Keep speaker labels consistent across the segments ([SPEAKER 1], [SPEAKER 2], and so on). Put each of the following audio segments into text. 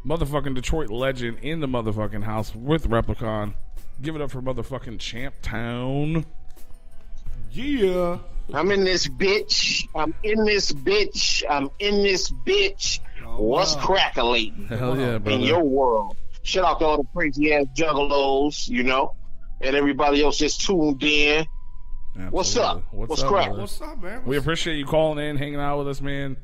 [SPEAKER 1] motherfucking Detroit legend in the motherfucking house with Replicon. Give it up for motherfucking Champtown.
[SPEAKER 2] Yeah.
[SPEAKER 3] I'm in this bitch.
[SPEAKER 2] Oh,
[SPEAKER 3] What's
[SPEAKER 2] wow.
[SPEAKER 3] crackling
[SPEAKER 1] Hell yeah, brother.
[SPEAKER 3] in your world? Shout out to all the crazy ass juggalos, and everybody else that's tuned in.
[SPEAKER 1] Absolutely.
[SPEAKER 3] What's up? What's
[SPEAKER 1] up,
[SPEAKER 3] crack?
[SPEAKER 1] brother?
[SPEAKER 2] What's up, man?
[SPEAKER 1] We appreciate you calling in, hanging out with us, man.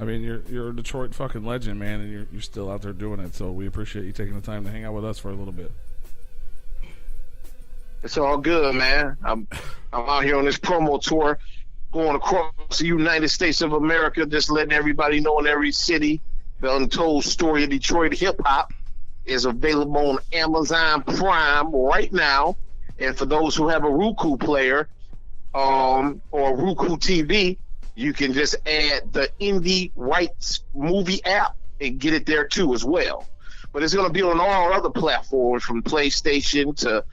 [SPEAKER 1] I mean, you're a Detroit fucking legend, man, and you're still out there doing it. So we appreciate you taking the time to hang out with us for a little bit.
[SPEAKER 3] It's all good, man. I'm out here on this promo tour, going across the United States of America, just letting everybody know in every city. The Untold Story of Detroit Hip Hop is available on Amazon Prime right now. And for those who have a Roku player or Roku TV, you can just add the Indie Rights movie app and get it there too as well. But it's going to be on all other platforms, from PlayStation to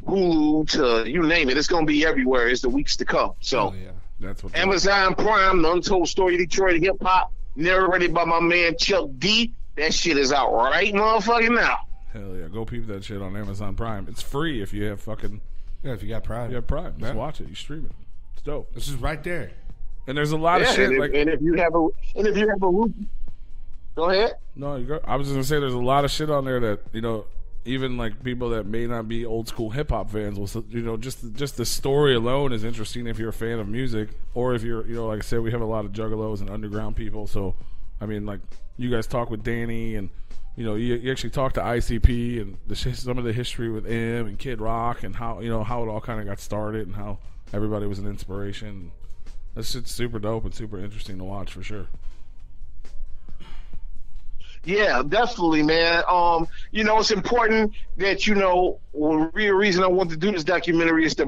[SPEAKER 3] Hulu to you name it. It's going to be everywhere as the weeks to come. So
[SPEAKER 2] Oh, yeah.
[SPEAKER 1] That's what.
[SPEAKER 3] Amazon Prime, The Untold Story of Detroit Hip Hop, narrated by my man Chuck D. That shit is out right motherfucking now.
[SPEAKER 1] Hell yeah, go peep that shit on Amazon Prime. It's free if you have fucking.
[SPEAKER 2] Yeah, if you got Prime.
[SPEAKER 1] You have Prime. Just
[SPEAKER 2] Yeah.
[SPEAKER 1] watch it. You stream it. It's dope.
[SPEAKER 2] This is right there.
[SPEAKER 1] And there's a lot of shit
[SPEAKER 3] and if you have a Roku, go ahead.
[SPEAKER 1] No, you go. I was just gonna say there's a lot of shit on there that even like people that may not be old school hip hop fans will just the story alone is interesting if you're a fan of music, or if you're like I said, we have a lot of juggalos and underground people. So I mean, like you guys talk with Danny, and you actually talk to ICP and some of the history with M and Kid Rock, and how how it all kind of got started and how everybody was an inspiration. That shit's super dope and super interesting to watch for sure.
[SPEAKER 3] Yeah, definitely, man. It's important that the real reason I wanted to do this documentary is the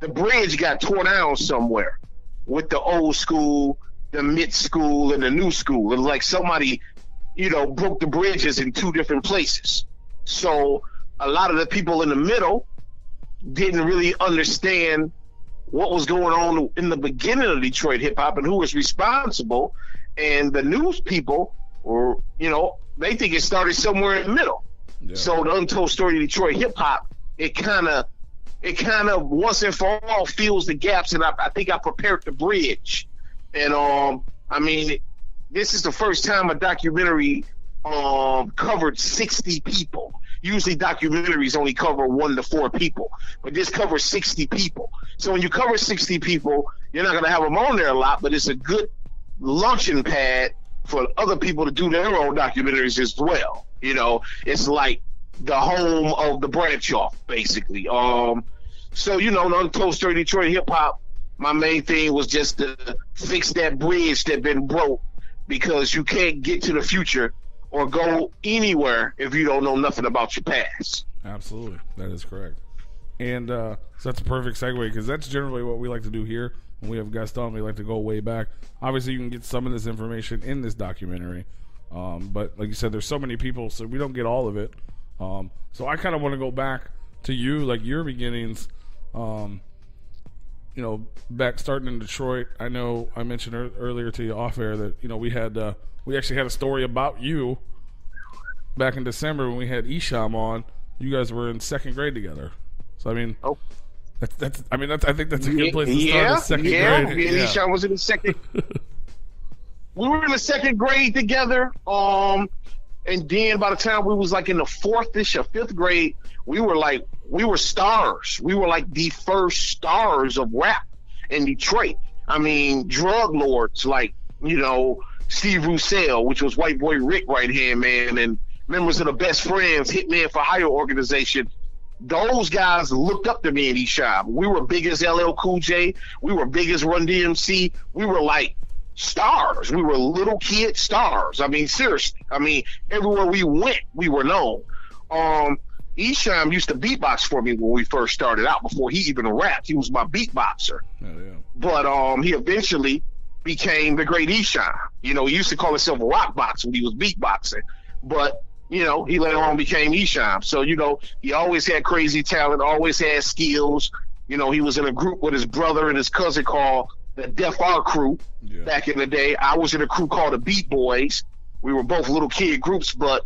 [SPEAKER 3] bridge got torn down somewhere with the old school, the mid school, and the new school. It was like somebody, broke the bridges in two different places. So a lot of the people in the middle didn't really understand what was going on in the beginning of Detroit hip hop and who was responsible. And the news people were, they think it started somewhere in the middle.
[SPEAKER 1] Yeah.
[SPEAKER 3] So the Untold Story of Detroit hip hop, it kind of once and for all fills the gaps. And I think I prepared the bridge. And this is the first time a documentary covered 60 people. Usually documentaries only cover 1 to 4 people, but this covers 60 people. So when you cover 60 people, you're not going to have them on there a lot, but it's a good launching pad for other people to do their own documentaries as well. It's like the home of the branch off, basically. The Untold Story of Detroit Hip Hop, my main thing was just to fix that bridge that been broke, because you can't get to the future or go anywhere if you don't know nothing about your past.
[SPEAKER 1] Absolutely. That is correct. And so that's a perfect segue, because that's generally what we like to do here. When we have guests on, we like to go way back. Obviously, you can get some of this information in this documentary. But like you said, there's so many people, so we don't get all of it. So I kind of want to go back to you, like your beginnings, back starting in Detroit. I know I mentioned earlier to you off air that, we actually had a story about you back in December when we had Isham on. You guys were in second grade together. So I mean, I think that's a good place to start. Second grade.
[SPEAKER 3] Me and Isham was in the second. We were in the second grade together. And then by the time we was like in the 4th-ish or 5th grade, we were stars. We were like the first stars of rap in Detroit. I mean, drug lords like Steve Roussel, which was White Boy Rick right hand man, and members of the Best Friends, Hitman for Hire organization. Those guys looked up to me and Isham. We were big as LL Cool J. We were big as Run DMC. We were like stars. We were little kid stars. I mean, seriously. I mean, everywhere we went, we were known. Isham used to beatbox for me when we first started out, before he even rapped. He was my beatboxer.
[SPEAKER 1] Oh, yeah.
[SPEAKER 3] But he eventually became the great Isham. He used to call himself a rock boxer when he was beatboxing. But, he later on became Isham. So, he always had crazy talent, always had skills. He was in a group with his brother and his cousin called the Def R Crew back in the day. I was in a crew called the Beat Boys. we were both little kid groups, but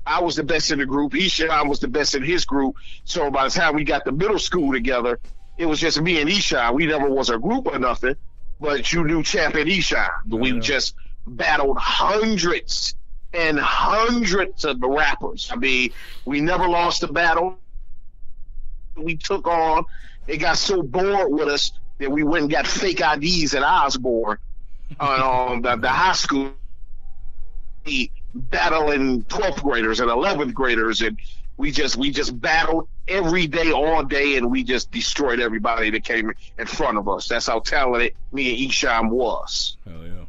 [SPEAKER 3] I was the best in the group. Esham was the best in his group. So by the time we got to middle school together, it was just me and Esham. We never was a group or nothing, but you knew Champ and Esham. We just battled hundreds and hundreds of the rappers. I mean, we never lost a battle. We took on. It got so bored with us that we went and got fake IDs at Osborne on the high school, battling 12th graders and 11th graders, and we just battled every day, all day, and we just destroyed everybody that came in front of us. That's how talented me and Esham was.
[SPEAKER 1] Hell yeah.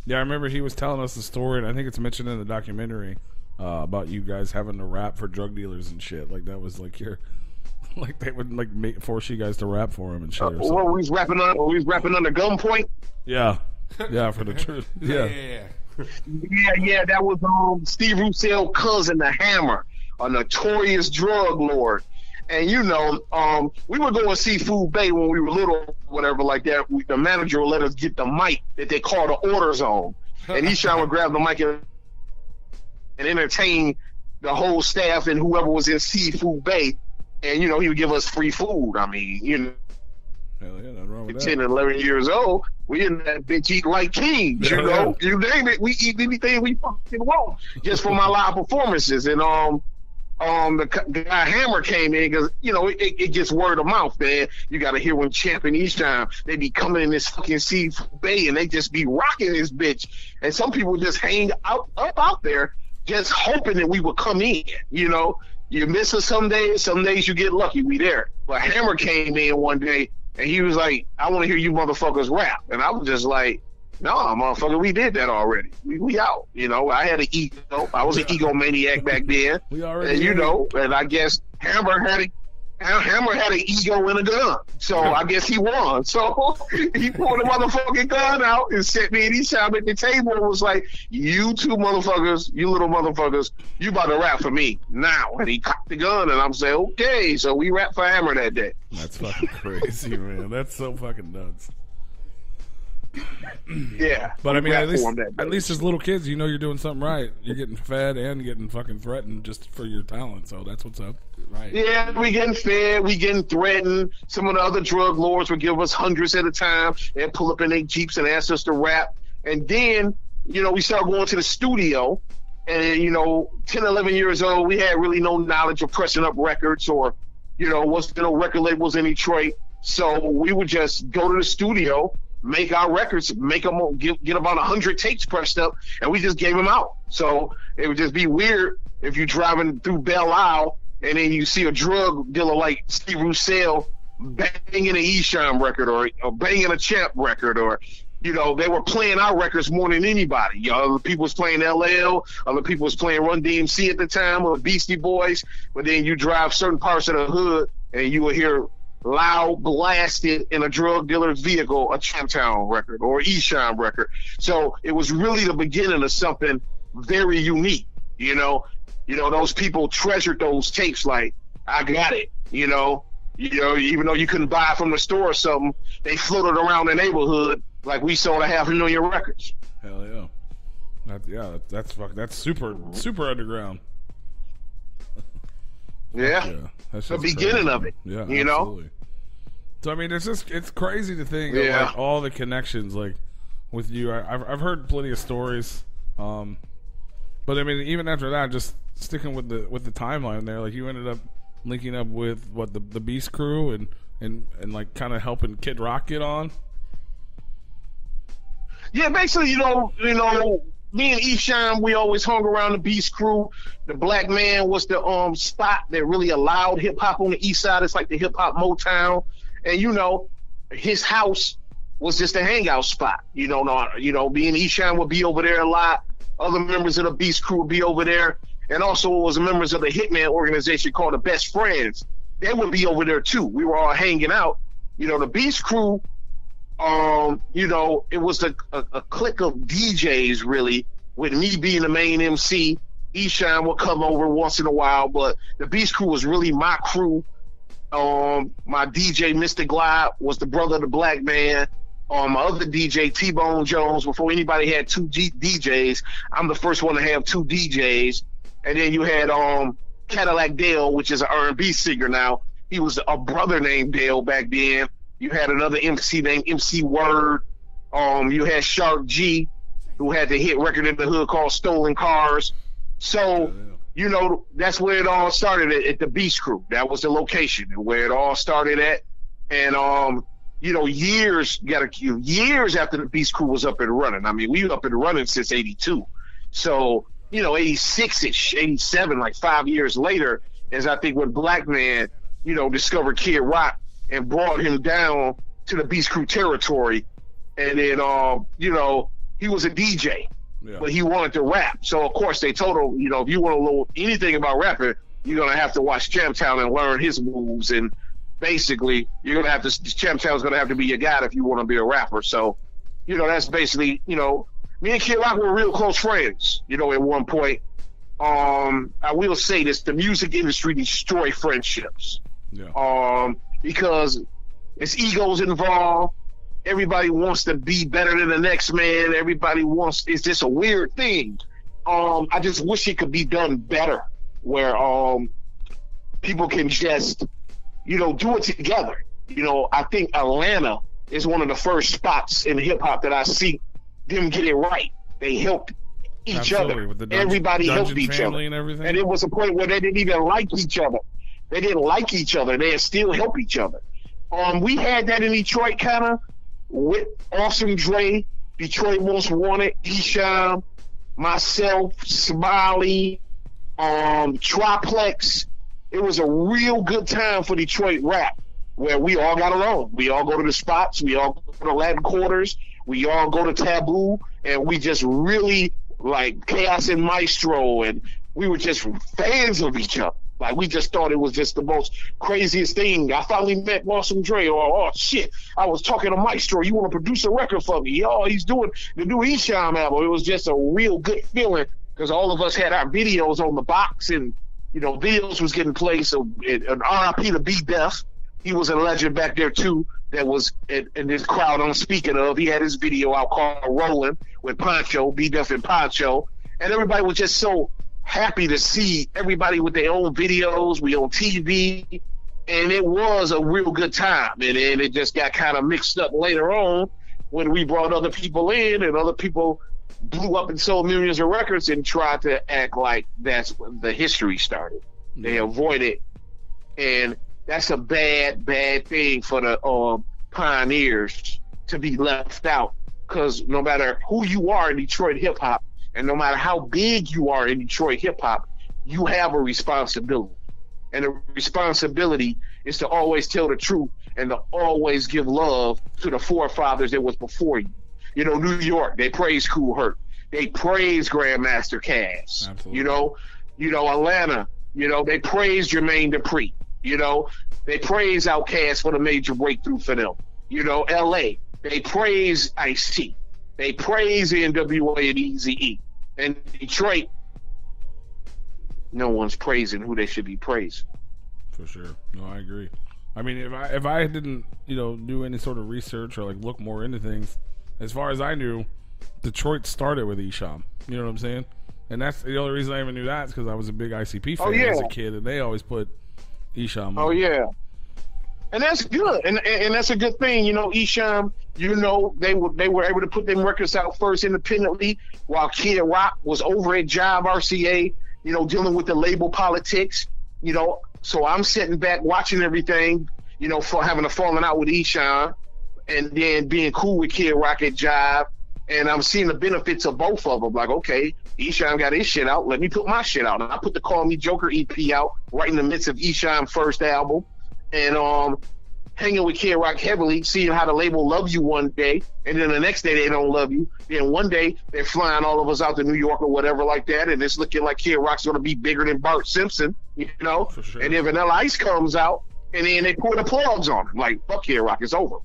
[SPEAKER 1] Yeah, I remember he was telling us the story, and I think it's mentioned in the documentary about you guys having to rap for drug dealers and shit. Like, that was like your, like they would like force you guys to rap for him and shit.
[SPEAKER 3] Well, we was rapping under gunpoint.
[SPEAKER 1] Yeah, yeah, for the truth. Yeah,
[SPEAKER 3] yeah. That was Steve Roussel cousin, the Hammer, a notorious drug lord. And you know, we would go and see Food Bay when we were little, whatever like that. The manager would let us get the mic that they call the order zone, and Esham would grab the mic and entertain the whole staff and whoever was in Seafood Bay, and you know he would give us free food. I mean, you know,
[SPEAKER 1] hell yeah, nothing wrong with that.
[SPEAKER 3] 10 and 11 years old, we in that bitch eat like kings. You know, you name it, we eat anything we fucking want just for my live performances. And the guy Hammer came in because, you know, it gets word of mouth, man. You got to hear when Champ and Esham, they be coming in this fucking Seafood Bay and they just be rocking this bitch. And some people just hang up out there just hoping that we would come in. You know, you miss us some days you get lucky, we there. But Hammer came in one day and he was like, I want to hear you motherfuckers rap. And I was just like, no, motherfucker, we did that already. We out. You know, I had an ego. I was an egomaniac back then.
[SPEAKER 1] We already,
[SPEAKER 3] and you know, and I guess Hammer had an ego and a gun. So I guess he won. So he pulled the motherfucking gun out and set me and Esham at the table and was like, you two motherfuckers, you little motherfuckers, you about to rap for me now. And he cocked the gun and I'm saying, okay. So we rapped for Hammer that day.
[SPEAKER 1] That's fucking crazy, man. That's so fucking nuts.
[SPEAKER 3] Yeah,
[SPEAKER 1] but I mean, at least as little kids, you know you're doing something right. You're getting fed and getting fucking threatened just for your talent. So that's what's up, right?
[SPEAKER 3] Yeah, we getting fed, we getting threatened. Some of the other drug lords would give us hundreds at a time. They'd pull up in their jeeps and ask us to rap. And then, you know, we started going to the studio. And, you know, 10, 11 years old, we had really no knowledge of pressing up records or, you know, wasn't no record labels in Detroit. So we would just go to the studio, make our records, make them get about 100 tapes pressed up, and we just gave them out. So it would just be weird if you're driving through Belle Isle and then you see a drug dealer like Steve Roussel banging an Esham record or banging a Champ record, or, you know, they were playing our records more than anybody. You know, other people was playing LL, other people was playing Run DMC at the time, or Beastie Boys. But then you drive certain parts of the hood and you will hear loud blasted in a drug dealer's vehicle a Champtown record or Esham record. So it was really the beginning of something very unique. You know, those people treasured those tapes like, I got it. You know, even though you couldn't buy it from the store or something, they floated around the neighborhood like we sold 500,000 records.
[SPEAKER 1] Hell yeah. That's super underground.
[SPEAKER 3] Yeah. That's the beginning of it.
[SPEAKER 1] Yeah,
[SPEAKER 3] you
[SPEAKER 1] absolutely.
[SPEAKER 3] know.
[SPEAKER 1] So I mean, it's crazy to think of like all the connections like with you. I've heard plenty of stories, but I mean, even after that, just sticking with the timeline there, like you ended up linking up with what the Beast Crew and like kind of helping Kid Rock get on.
[SPEAKER 3] Yeah, basically, you know. Me and Esham, we always hung around the Beast Crew. The Black Man was the spot that really allowed hip hop on the East Side. It's like the hip hop Motown, and you know, his house was just a hangout spot. Me and Esham would be over there a lot. Other members of the Beast Crew would be over there, and also it was members of the Hitman organization called the Best Friends. They would be over there too. We were all hanging out. You know, the Beast Crew. It was a clique of DJs, really, with me being the main MC. Esham would come over once in a while, but the Beast Crew was really my crew. My DJ, Mr. Glide, was the brother of the Black Man. My other DJ, T-Bone Jones, before anybody had two DJs, I'm the first one to have two DJs. And then you had Cadillac Dale, which is an R&B singer now. He was a brother named Dale back then. You had another MC named MC Word. You had Shark G, who had the hit record in the hood called Stolen Cars. So, you know, that's where it all started at the Beast Crew. That was the location where it all started at. And, you know, years after the Beast Crew was up and running. I mean, we were up and running since 82. So, you know, 86-ish, 87, like 5 years later, is I think when Black Man, you know, discovered Kid Rock and brought him down to the Beast Crew territory. And then, you know, he was a DJ, but he wanted to rap. So, of course, they told him, you know, if you want to know anything about rapping, you're going to have to watch Champtown and learn his moves. And basically, you're going to have to, Champtown's going to have to be your guide if you want to be a rapper. So, you know, that's basically, you know, me and Kid Rock were real close friends, you know, at one point. I will say this, the music industry destroy friendships. Because it's egos involved. Everybody wants to be better than the next man. Everybody wants, it's just a weird thing. I just wish it could be done better where people can just, you know, do it together. You know, I think Atlanta is one of the first spots in hip hop that I see them get it right. They helped each other. Everybody helped each other. And it was a point where they didn't even like each other. They didn't like each other. They still help each other. We had that in Detroit kind of with Awesome Dre, Detroit Most Wanted, Esham, myself, Smiley, Triplex. It was a real good time for Detroit rap where we all got along. We all go to the spots. We all go to Latin Quarters. We all go to Taboo. And we just really like Chaos and Maestro. And we were just fans of each other. Like, we just thought it was just the most craziest thing. I finally met Awesome Dre, or, oh, shit, I was talking to Maestro. You want to produce a record for me? Oh, he's doing the new Esham album. It was just a real good feeling because all of us had our videos on the box and, you know, videos was getting played. So, an RIP to B Def. He was a legend back there, too, that was in this crowd I'm speaking of. He had his video out called Rollin' with Poncho, B Def and Poncho. And everybody was just so happy to see everybody with their own videos. We on TV, and it was a real good time. And then it just got kind of mixed up later on when we brought other people in, and other people blew up and sold millions of records and tried to act like that's when the history started. They avoided, and that's a bad thing for the pioneers to be left out. Because no matter who you are in Detroit hip hop, and no matter how big you are in Detroit hip-hop, you have a responsibility. And the responsibility is to always tell the truth and to always give love to the forefathers that was before you. You know, New York, they praise Kool Herc. They praise Grandmaster Caz.
[SPEAKER 1] Absolutely.
[SPEAKER 3] You know, Atlanta, you know, they praise Jermaine Dupri. You know, they praise Outkast for the major breakthrough for them. You know, L.A., they praise Ice-T. They praise NWA and Eazy-E. And Detroit, no one's praising who they should be praising.
[SPEAKER 1] For sure. No, I agree. I mean, if I didn't, you know, do any sort of research or like look more into things, as far as I knew, Detroit started with Esham. You know what I'm saying? And that's the only reason I even knew that is because I was a big ICP fan as a kid, and they always put Esham on.
[SPEAKER 3] Oh yeah. And that's good, and that's a good thing. You know, Esham, you know, they were able to put them records out first independently, while Kid Rock was over at Jive RCA, you know, dealing with the label politics. You know, so I'm sitting back watching everything, you know, for having a falling out with Esham, and then being cool with Kid Rock at Jive, and I'm seeing the benefits of both of them. Like, okay, Esham got his shit out, let me put my shit out. And I put the Call Me Joker EP out right in the midst of Esham's first album. And hanging with Kid Rock heavily, seeing how the label love you one day, and then the next day they don't love you. Then one day they're flying all of us out to New York or whatever like that, and it's looking like Kid Rock's going to be bigger than Bart Simpson, you know? For sure. And then Vanilla Ice comes out, and then they pour the plugs on him. Like, fuck Kid Rock, it's over.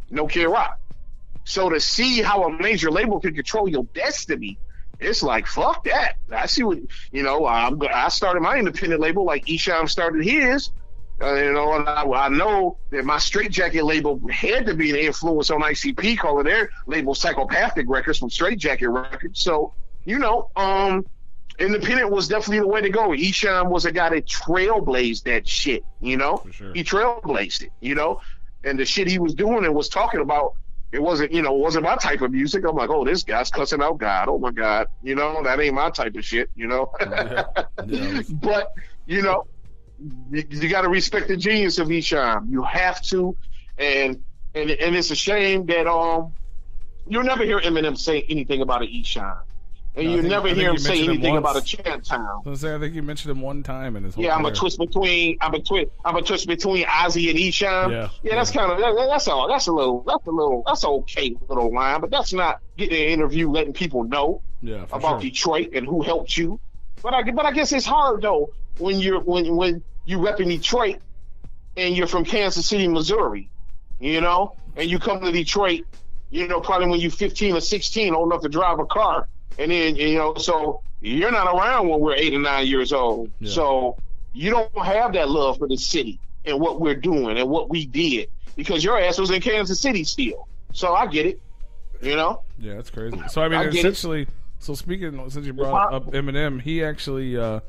[SPEAKER 3] No Kid Rock. So to see how a major label can control your destiny, it's like, fuck that. I see what, you know, I started my independent label like Esham started his. And I know that my Straight Jacket label had to be an influence on ICP, calling their label Psychopathic Records from Straight Jacket Records. So, independent was definitely the way to go. Esham was a guy that trailblazed that shit,
[SPEAKER 1] For sure. He
[SPEAKER 3] trailblazed it, and the shit he was doing and was talking about, it wasn't my type of music. I'm like, oh, this guy's cussing out God. Oh my God. That ain't my type of shit,
[SPEAKER 1] Yeah.
[SPEAKER 3] But, you got to respect the genius of Esham. You have to. And it's a shame that, you'll never hear Eminem say anything about an Esham. And you never hear him say anything about a Champtown.
[SPEAKER 1] I think you mentioned him one time in his whole
[SPEAKER 3] career.
[SPEAKER 1] I'm
[SPEAKER 3] a twist between Ozzy and Esham. Yeah, that's kind of that's okay little line, but that's not getting an interview, letting people know about Detroit and who helped you. But I guess it's hard though when you repping Detroit and you're from Kansas City, Missouri, and you come to Detroit, probably when you're 15 or 16, old enough to drive a car. And then, so you're not around when we're 8 or 9 years old. Yeah. So you don't have that love for the city and what we're doing and what we did because your ass was in Kansas City still. So I get it,
[SPEAKER 1] Yeah, that's crazy. So, I mean, essentially, since you brought up Eminem, he actually, I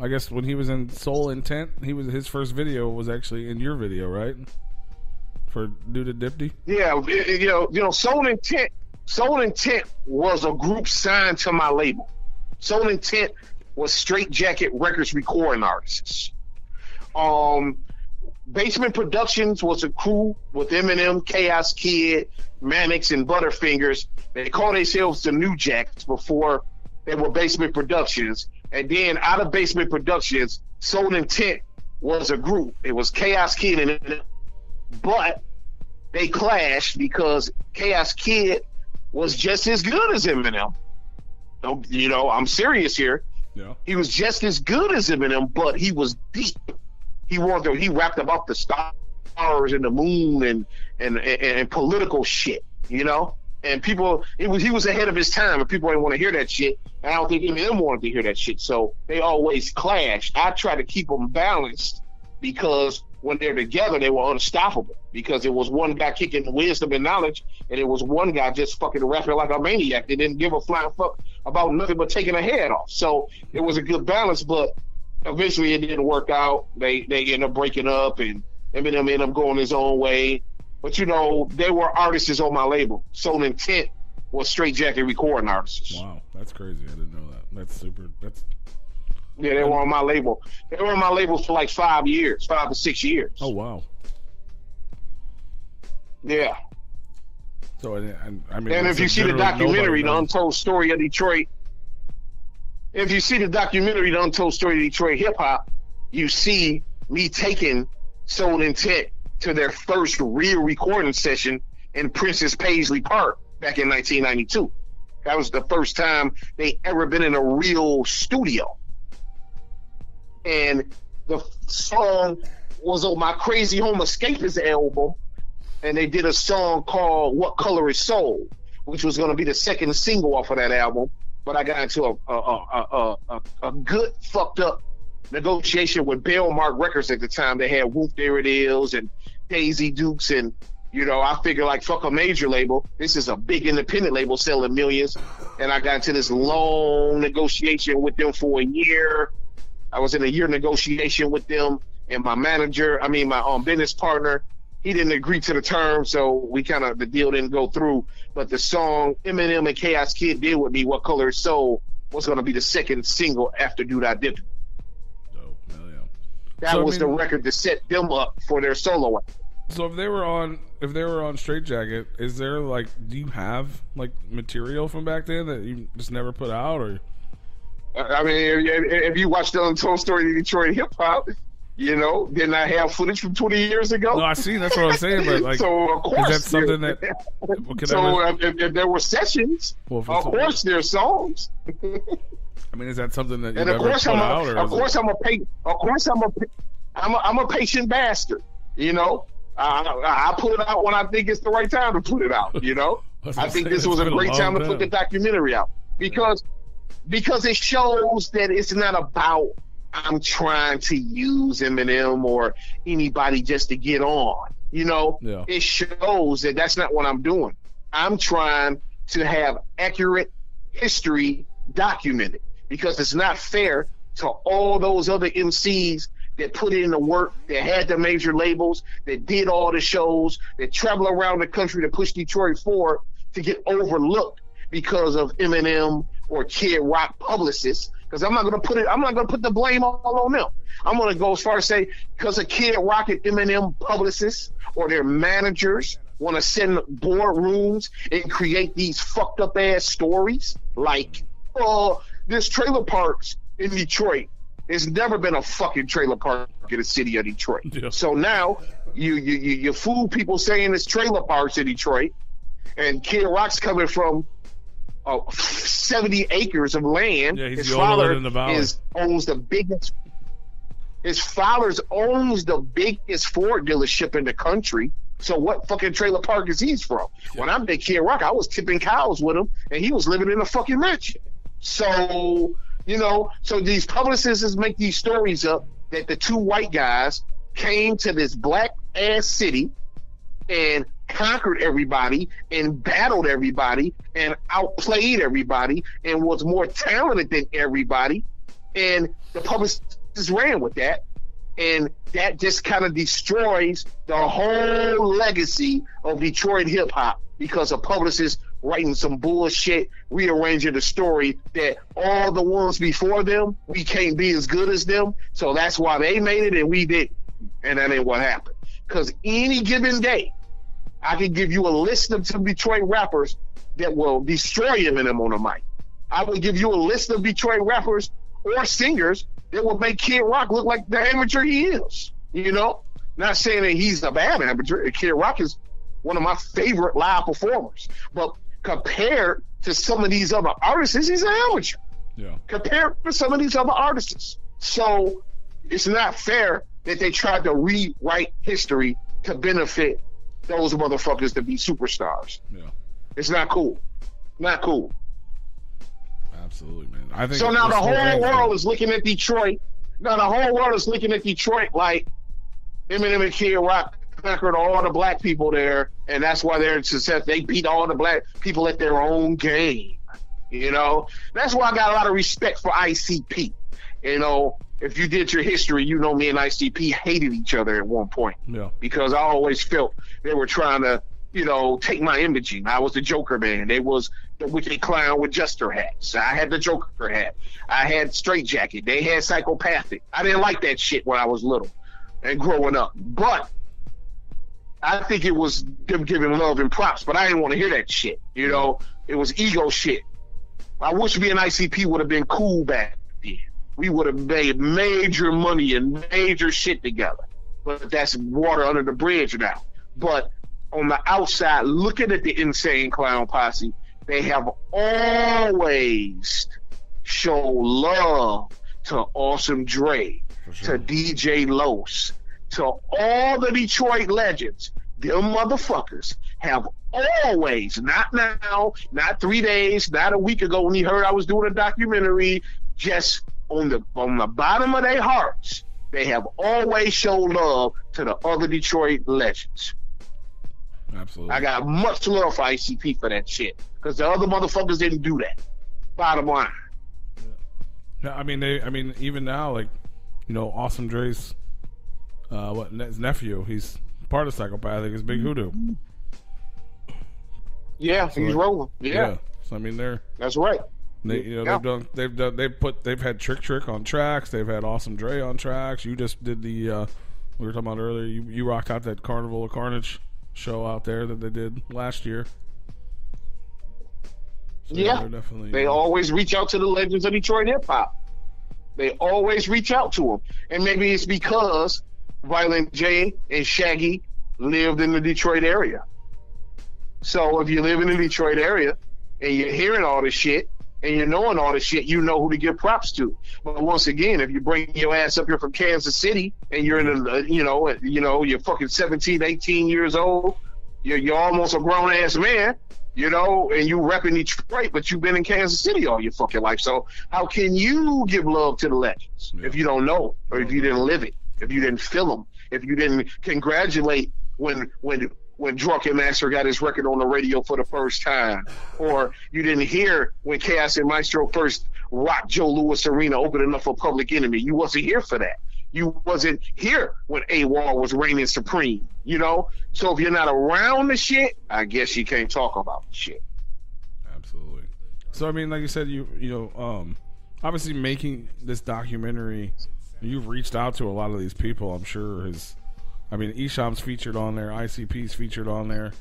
[SPEAKER 1] guess when he was in Soul Intent, his first video was actually in your video, right? For Due to Dipty?
[SPEAKER 3] Yeah, Soul Intent was a group signed to my label. Soul Intent was Straight Jacket Records recording artists. Basement Productions was a crew with Eminem, Chaos Kid, Mannix, and Butterfingers. They called themselves the New Jacks before they were Basement Productions. And then out of Basement Productions, Soul Intent was a group. It was Chaos Kid and Eminem. But they clashed because Chaos Kid was just as good as Eminem. I'm serious here.
[SPEAKER 1] Yeah.
[SPEAKER 3] He was just as good as Eminem, but he was deep. He rapped about the stars and the moon and political shit, And people, he was ahead of his time, and people didn't want to hear that shit. And I don't think Eminem wanted to hear that shit. So they always clashed. I try to keep them balanced because when they're together, they were unstoppable because it was one guy kicking wisdom and knowledge, and it was one guy just fucking rapping like a maniac. They didn't give a flying fuck about nothing but taking a head off. So it was a good balance, but eventually it didn't work out. They ended up breaking up, and Eminem ended up going his own way. But they were artists on my label. Soul Intent was Straight Jacket recording artists.
[SPEAKER 1] Wow, that's crazy. I didn't know that. That's super.
[SPEAKER 3] Yeah, they were on my label. They were on my label for like 5 to 6 years.
[SPEAKER 1] Oh, wow.
[SPEAKER 3] Yeah.
[SPEAKER 1] So, I mean,
[SPEAKER 3] and if you see the documentary, The Untold Story of Detroit, if you see the documentary, The Untold Story of Detroit Hip Hop, you see me taking Soul Intent to their first real recording session in Princess Paisley Park back in 1992. That was the first time they ever been in a real studio. And the song was on my Crazy Home Escapist album, and they did a song called What Color Is Soul, which was going to be the second single off of that album. But I got into a good fucked up negotiation with Bellmark Records at the time. They had Whoop There It Is and Daisy Dukes, and I figured like fuck a major label. This is a big independent label selling millions, and I got into this long negotiation with them for a year. I was in a year negotiation with them, and my business partner, he didn't agree to the terms, so the deal didn't go through. But the song Eminem and Chaos Kid did with me, What Color Is Soul, was going to be the second single after Dude I Did.
[SPEAKER 1] Oh, hell yeah.
[SPEAKER 3] That was the record that set them up for their solo album.
[SPEAKER 1] So if they were on Straight Jacket, is there do you have material from back then that you just never put out, or?
[SPEAKER 3] I mean, if you watch the Untold Story of Detroit Hip Hop, didn't I have footage from 20 years ago?
[SPEAKER 1] No, I see. That's what I'm saying. But
[SPEAKER 3] so of course,
[SPEAKER 1] is that something that?
[SPEAKER 3] If there were sessions, of course there's songs.
[SPEAKER 1] I mean, is that something that you
[SPEAKER 3] never
[SPEAKER 1] put out?
[SPEAKER 3] I'm a patient bastard. I put it out when I think it's the right time to put it out. I think this was a great time to put the documentary out because it shows that it's not about I'm trying to use Eminem or anybody just to get on. You know, It shows that that's not what I'm doing. I'm trying to have accurate history documented, because it's not fair to all those other MCs that put in the work, that had the major labels, that did all the shows, that travel around the country to push Detroit forward, to get overlooked because of Eminem or Kid Rock publicists. Because I'm not gonna put the blame all on them. I'm gonna go as far as say because of Kid Rock and Eminem publicists or their managers want to send boardrooms and create these fucked up ass stories like, there's trailer parks in Detroit. There's never been a fucking trailer park in the city of Detroit. Yeah. So now you fool people saying there's trailer parks in Detroit, and Kid Rock's coming from 70 acres of land.
[SPEAKER 1] Yeah,
[SPEAKER 3] his father owns the biggest. His father owns the biggest Ford dealership in the country. So what fucking trailer park is he from? Yeah. When I met Kid Rock, I was tipping cows with him, and he was living in a fucking mansion. So, so these publicists make these stories up that the two white guys came to this black ass city and conquered everybody and battled everybody and outplayed everybody and was more talented than everybody. And the publicists ran with that. And that just kind of destroys the whole legacy of Detroit hip hop, because a publicist writing some bullshit, rearranging the story that all the ones before them, we can't be as good as them. So that's why they made it and we didn't. And that ain't what happened. Because any given day, I can give you a list of some Detroit rappers that will destroy Eminem on the mic. I will give you a list of Detroit rappers or singers that will make Kid Rock look like the amateur he is. Not saying that he's a bad amateur. Kid Rock is one of my favorite live performers. But compared to some of these other artists, he's an amateur.
[SPEAKER 1] Yeah.
[SPEAKER 3] Compared to some of these other artists. So it's not fair that they tried to rewrite history to benefit those motherfuckers to be superstars.
[SPEAKER 1] Yeah.
[SPEAKER 3] It's not cool. Not cool.
[SPEAKER 1] Absolutely, man. I think
[SPEAKER 3] so. Now the whole world is looking at Detroit. Now the whole world is looking at Detroit like Eminem and Kid Rock conquered all the black people there, and that's why they're success. They beat all the black people at their own game. That's why I got a lot of respect for ICP. If you did your history, me and ICP hated each other at one point.
[SPEAKER 1] Yeah. Because
[SPEAKER 3] I always felt they were trying to, take my imaging. I was the Joker man. They was the wicked clown with jester hats. I had the Joker hat. I had straight jacket. They had psychopathic. I didn't like that shit when I was little and growing up. But I think it was them giving love and props, but I didn't want to hear that shit. It was ego shit. I wish me and ICP would have been cool back then. We would have made major money and major shit together. But that's water under the bridge now. But on the outside, looking at the Insane Clown Posse, they have always shown love to Awesome Dre, to DJ Los, to all the Detroit legends. Them motherfuckers have always, not now, not 3 days, not a week ago when he heard I was doing a documentary, just on the bottom of their hearts, they have always shown love to the other Detroit legends.
[SPEAKER 1] Absolutely.
[SPEAKER 3] I got much love for ICP for that shit, because the other motherfuckers didn't do that. Bottom line.
[SPEAKER 1] Yeah, I mean, even now, like, Awesome Dre's, his nephew, he's part of Psychopathic, is Big Hoodoo.
[SPEAKER 3] Yeah, so he's rolling. Yeah.
[SPEAKER 1] So
[SPEAKER 3] that's right.
[SPEAKER 1] They've had Trick on tracks. They've had Awesome Dre on tracks. You just did the we were talking about earlier. You rocked out that Carnival of Carnage show out there that they did last year. So
[SPEAKER 3] they always reach out to the legends of Detroit hip hop. They always reach out to them, and maybe it's because Violent J and Shaggy lived in the Detroit area. So if you live in the Detroit area and you're hearing all this shit and you're knowing all this shit, you know who to give props to. But once again, if you bring your ass up here from Kansas City and you're in a, you're fucking 17, 18 years old, you're almost a grown ass man, you know, and you repping Detroit, but you've been in Kansas City all your fucking life. So how can you give love to the legends if you don't know, or if you didn't live it, if you didn't feel them, if you didn't congratulate when Drunken Master got his record on the radio for the first time, or you didn't hear when Chaos and Maestro first rocked Joe Louis Arena opening up for Public Enemy. You wasn't here for that. You wasn't here when AWOL was reigning supreme, you know? So if you're not around the shit, I guess you can't talk about the shit.
[SPEAKER 1] Absolutely. So, I mean, like you said, you know, obviously making this documentary, you've reached out to a lot of these people, I'm sure. Esham's featured on there, ICP's featured on there.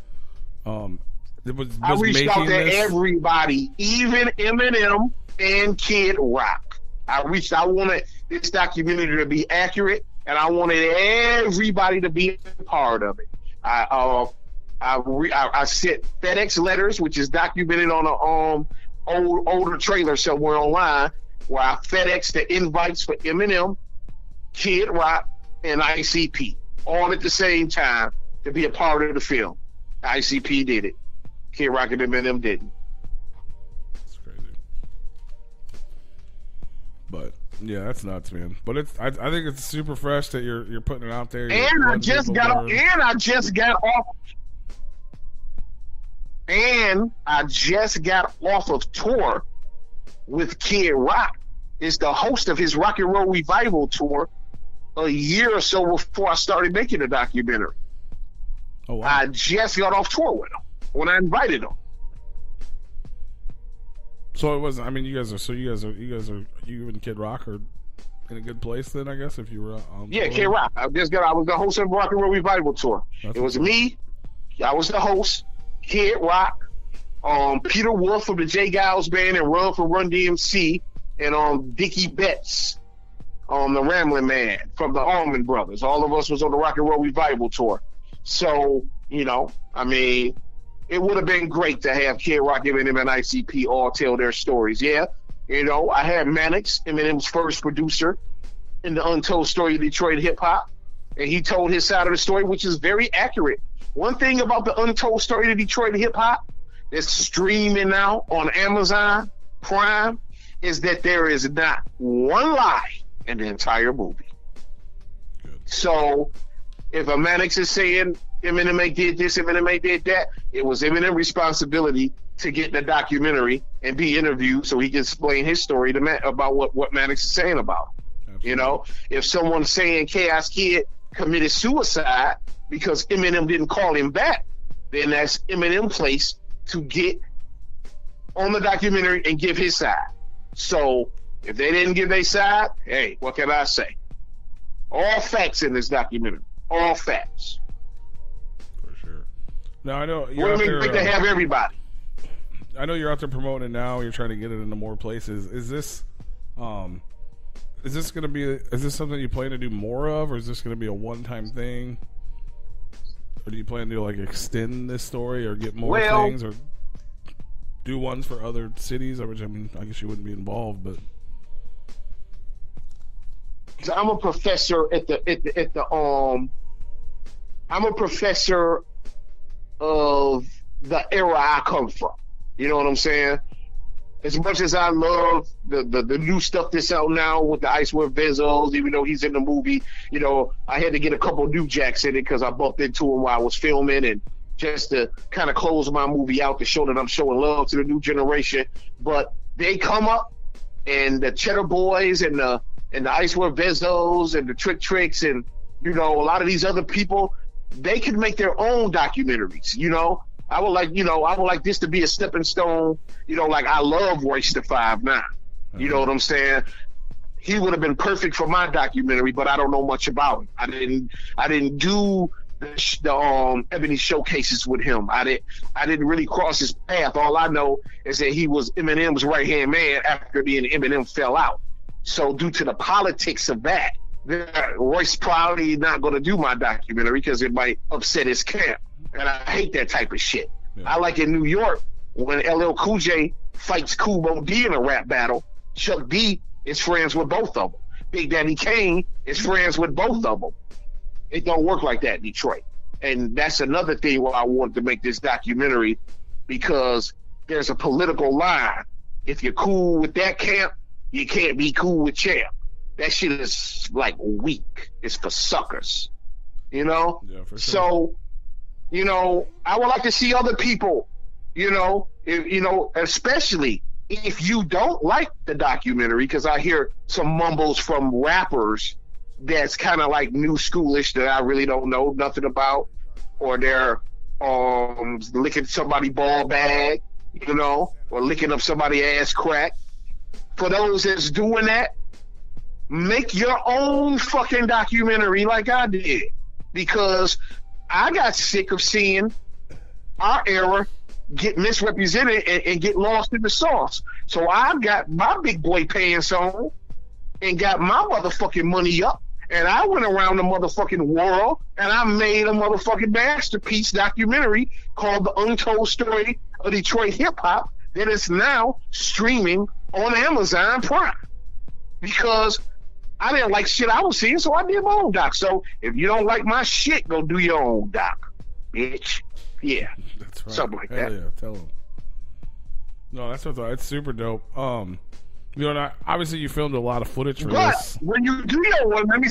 [SPEAKER 1] I
[SPEAKER 3] reached out to everybody, even Eminem and Kid Rock. I wanted this documentary to be accurate, and I wanted everybody to be a part of it. I sent FedEx letters, which is documented on an older trailer somewhere online, where I FedExed the invites for Eminem, Kid Rock, and ICP, all at the same time to be a part of the film. ICP did it. Kid Rock and Eminem didn't.
[SPEAKER 1] But yeah, that's nuts, man. But I think it's super fresh that you're putting it out there.
[SPEAKER 3] And I just got off of tour with Kid Rock. Is the host of his Rock and Roll Revival tour a year or so before I started making the documentary.
[SPEAKER 1] Oh wow.
[SPEAKER 3] I just got off tour with him when I invited him.
[SPEAKER 1] So it wasn't. I mean, you guys are. You and Kid Rock are in a good place then, I guess. If you were on.
[SPEAKER 3] Yeah, Kid Rock. I was the host of the Rock and Roll Revival tour. It was me. I was the host. Kid Rock. Peter Wolf from the J Giles Band and Run from Run DMC, and Dickie Betts, the Ramblin' Man from the Allman Brothers. All of us was on the Rock and Roll Revival tour. So you know, I mean. It would have been great to have Kid Rock, Eminem, and ICP all tell their stories. Yeah, you know, I had Mannix, Eminem's first producer, in the Untold Story of Detroit Hip Hop, and he told his side of the story, which is very accurate. One thing about the Untold Story of Detroit Hip Hop that's streaming now on Amazon Prime is that there is not one lie in the entire movie. Good. So if a Mannix is saying Eminem did this, Eminem did that, it was Eminem's responsibility to get the documentary and be interviewed so he can explain his story to about what Mannix is saying about him. Absolutely. You know, if someone's saying Chaos Kid committed suicide because Eminem didn't call him back, then that's Eminem's place to get on the documentary and give his side. So if they didn't give their side, hey, what can I say? All facts in this documentary. All facts.
[SPEAKER 1] Now I know you're out there.
[SPEAKER 3] To have everybody.
[SPEAKER 1] I know you're out there promoting it now. You're trying to get it into more places. Is this going to be? Is this something you plan to do more of, or is this going to be a one-time thing? Or do you plan to like extend this story, or get more things, or do ones for other cities? Which I mean, I guess you wouldn't be involved, but
[SPEAKER 3] I'm a professor I'm a professor of the era I come from. You know what I'm saying? As much as I love the new stuff that's out now with the Icewear Bezos, even though he's in the movie, you know, I had to get a couple new jacks in it because I bumped into him while I was filming, and just to kind of close my movie out to show that I'm showing love to the new generation. But they come up, and the Cheddar Boys and the Icewear Bezos and the Trick Tricks and, you know, a lot of these other people, they can make their own documentaries, you know. I would like this to be a stepping stone, you know, like I love Royce the 5'9". You know what I'm saying? He would have been perfect for my documentary, but I don't know much about him. I didn't do the Ebony showcases with him. I didn't really cross his path. All I know is that he was Eminem's right-hand man after being Eminem fell out. So due to the politics of that, Royce probably not going to do my documentary because it might upset his camp. And I hate that type of shit. Yeah. I like in New York when LL Cool J fights Kool Moe Dee in a rap battle, Chuck D is friends with both of them. Big Daddy Kane is friends with both of them. It don't work like that in Detroit. And that's another thing why I wanted to make this documentary, because there's a political line. If you're cool with that camp, you can't be cool with Champ. That shit is like weak. It's for suckers, you know?
[SPEAKER 1] Yeah, for sure.
[SPEAKER 3] So, you know, I would like to see other people, you know, especially if you don't like the documentary, because I hear some mumbles from rappers that's kind of like new schoolish that I really don't know nothing about, or they're licking somebody ball bag, you know, or licking up somebody ass crack. For those that's doing that, make your own fucking documentary like I did, because I got sick of seeing our era get misrepresented and get lost in the sauce. So I got my big boy pants on and got my motherfucking money up, and I went around the motherfucking world and I made a motherfucking masterpiece documentary called The Untold Story of Detroit Hip Hop that is now streaming on Amazon Prime, because I didn't like shit I was seeing, so I did my own doc. So if you don't like my shit, go do your own doc, bitch. Yeah,
[SPEAKER 1] that's right.
[SPEAKER 3] Something like
[SPEAKER 1] Hell
[SPEAKER 3] that.
[SPEAKER 1] Yeah, tell them. No, that's it's super dope. You know, obviously you filmed a lot of footage for
[SPEAKER 3] But
[SPEAKER 1] this.
[SPEAKER 3] when you do your one, let me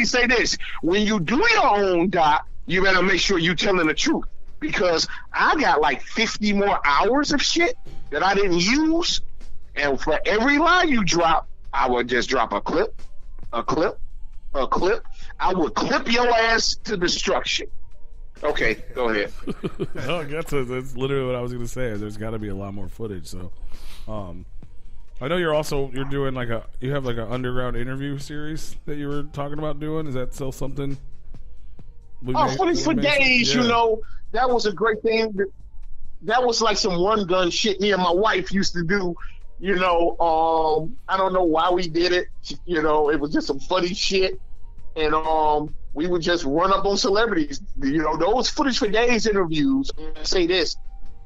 [SPEAKER 3] say this. When you do your own doc, you better make sure you're telling the truth, because I got like 50 more hours of shit that I didn't use, and for every line you drop, I would just drop a clip. I would clip your ass to destruction. Okay, go ahead.
[SPEAKER 1] No, that's literally what I was going to say. There's got to be a lot more footage. So, I know you're doing you have like an underground interview series that you were talking about doing. Is that still something?
[SPEAKER 3] Footage for days. Yeah. You know, that was a great thing. That was like some run gun shit me and my wife used to do. You know, I don't know why we did it. You know, it was just some funny shit. And we would just run up on celebrities. You know, those footage for days interviews, I say this,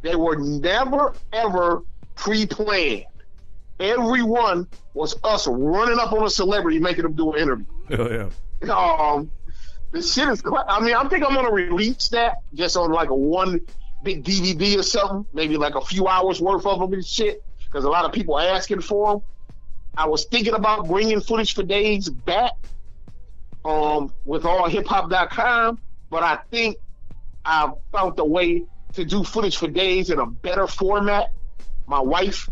[SPEAKER 3] they were never, ever pre-planned. Everyone was us running up on a celebrity, making them do an interview.
[SPEAKER 1] Oh, yeah.
[SPEAKER 3] The shit is, I mean, I think I'm going to release that just on like a one big DVD or something, maybe like a few hours worth of them and shit, because a lot of people are asking for them. I was thinking about bringing footage for days back with allhiphop.com, but I think I found a way to do footage for days in a better format. My wife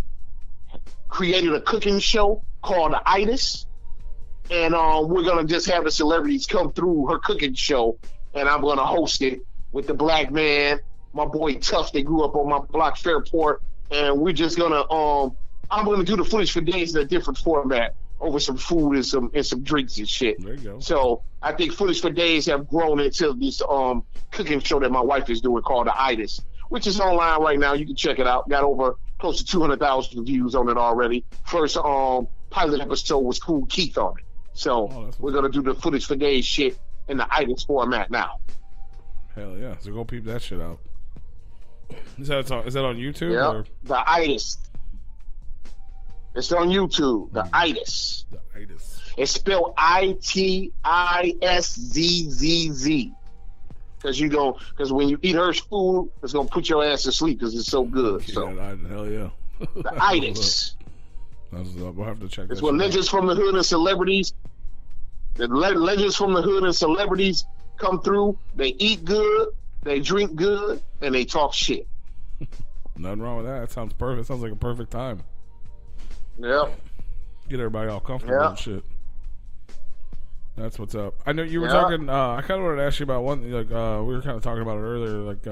[SPEAKER 3] created a cooking show called The Itis, and we're gonna just have the celebrities come through her cooking show, and I'm gonna host it with the black man, my boy Tough, that grew up on my block, Fairport, and we're just gonna I'm gonna do the footage for days in a different format over some food and some drinks and shit.
[SPEAKER 1] There you go.
[SPEAKER 3] So I think footage for days have grown into this cooking show that my wife is doing called The Itis, which is online right now. You can check it out. Got over close to 200,000 views on it already. First pilot episode was Cool Keith on it. So we're gonna do the footage for days shit in the Itis format now.
[SPEAKER 1] Hell yeah! So go peep that shit out. Is that on YouTube?
[SPEAKER 3] Yeah,
[SPEAKER 1] or?
[SPEAKER 3] The Itis. It's on YouTube. The Itis.
[SPEAKER 1] The Itis.
[SPEAKER 3] It's spelled ITISZZZ. Because when you eat her food, it's gonna put your ass to sleep because it's so good. So
[SPEAKER 1] hell yeah.
[SPEAKER 3] The Itis.
[SPEAKER 1] We'll have to check.
[SPEAKER 3] It's where legends from the hood and celebrities. The legends from the hood and celebrities come through. They eat good, they drink good, and they talk shit.
[SPEAKER 1] Nothing wrong with that. That sounds perfect. Sounds like a perfect time.
[SPEAKER 3] Yep.
[SPEAKER 1] Get everybody all comfortable and shit. That's what's up. I know you were talking. I kind of wanted to ask you about one thing. Like we were kind of talking about it earlier. Like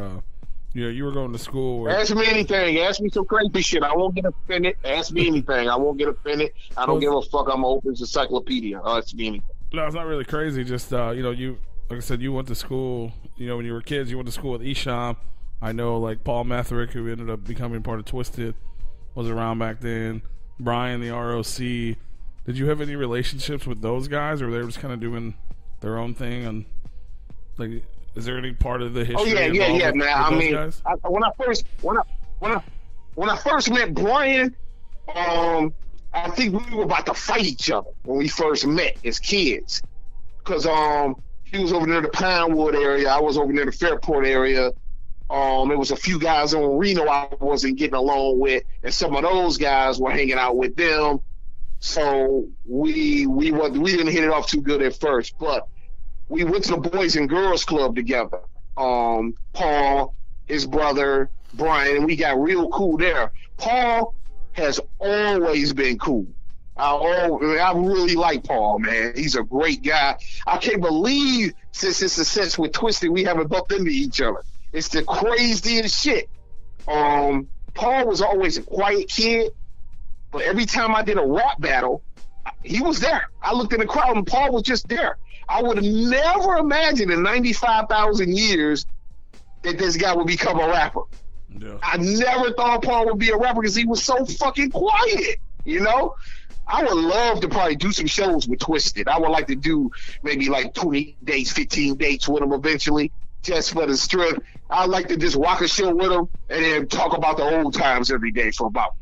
[SPEAKER 1] you know, you were going to school.
[SPEAKER 3] Ask me anything. Ask me some crazy shit. I won't get offended. Ask me anything. I won't get offended. I don't give a fuck. I'm an open encyclopedia. Ask me anything.
[SPEAKER 1] No, it's not really crazy. Just you know, you like I said, you went to school. You know, when you were kids, you went to school with Esham. I know, like Paul Metherick, who ended up becoming part of Twisted, was around back then. Brian, the ROC. Did you have any relationships with those guys, or they were just kind of doing their own thing? And like, is there any part of the history?
[SPEAKER 3] Yeah, man. I mean, when I first met Brian, I think we were about to fight each other when we first met as kids, because he was over near the Pinewood area, I was over near the Fairport area, There was a few guys on Reno I wasn't getting along with, and some of those guys were hanging out with them. So we didn't hit it off too good at first, but we went to the Boys and Girls Club together. Paul, his brother, Brian, and we got real cool there. Paul has always been cool. I really like Paul, man. He's a great guy. I can't believe since it's a sense with Twisted, we haven't bumped into each other. It's the craziest shit. Paul was always a quiet kid, but every time I did a rap battle, he was there. I looked in the crowd and Paul was just there. I would have never imagined in 95,000 years that this guy would become a rapper.
[SPEAKER 1] Yeah.
[SPEAKER 3] I never thought Paul would be a rapper because he was so fucking quiet, you know? I would love to probably do some shows with Twisted. I would like to do maybe like 20 dates, 15 dates with him eventually, just for the strength. I'd like to just rock a show with him and then talk about the old times every day for about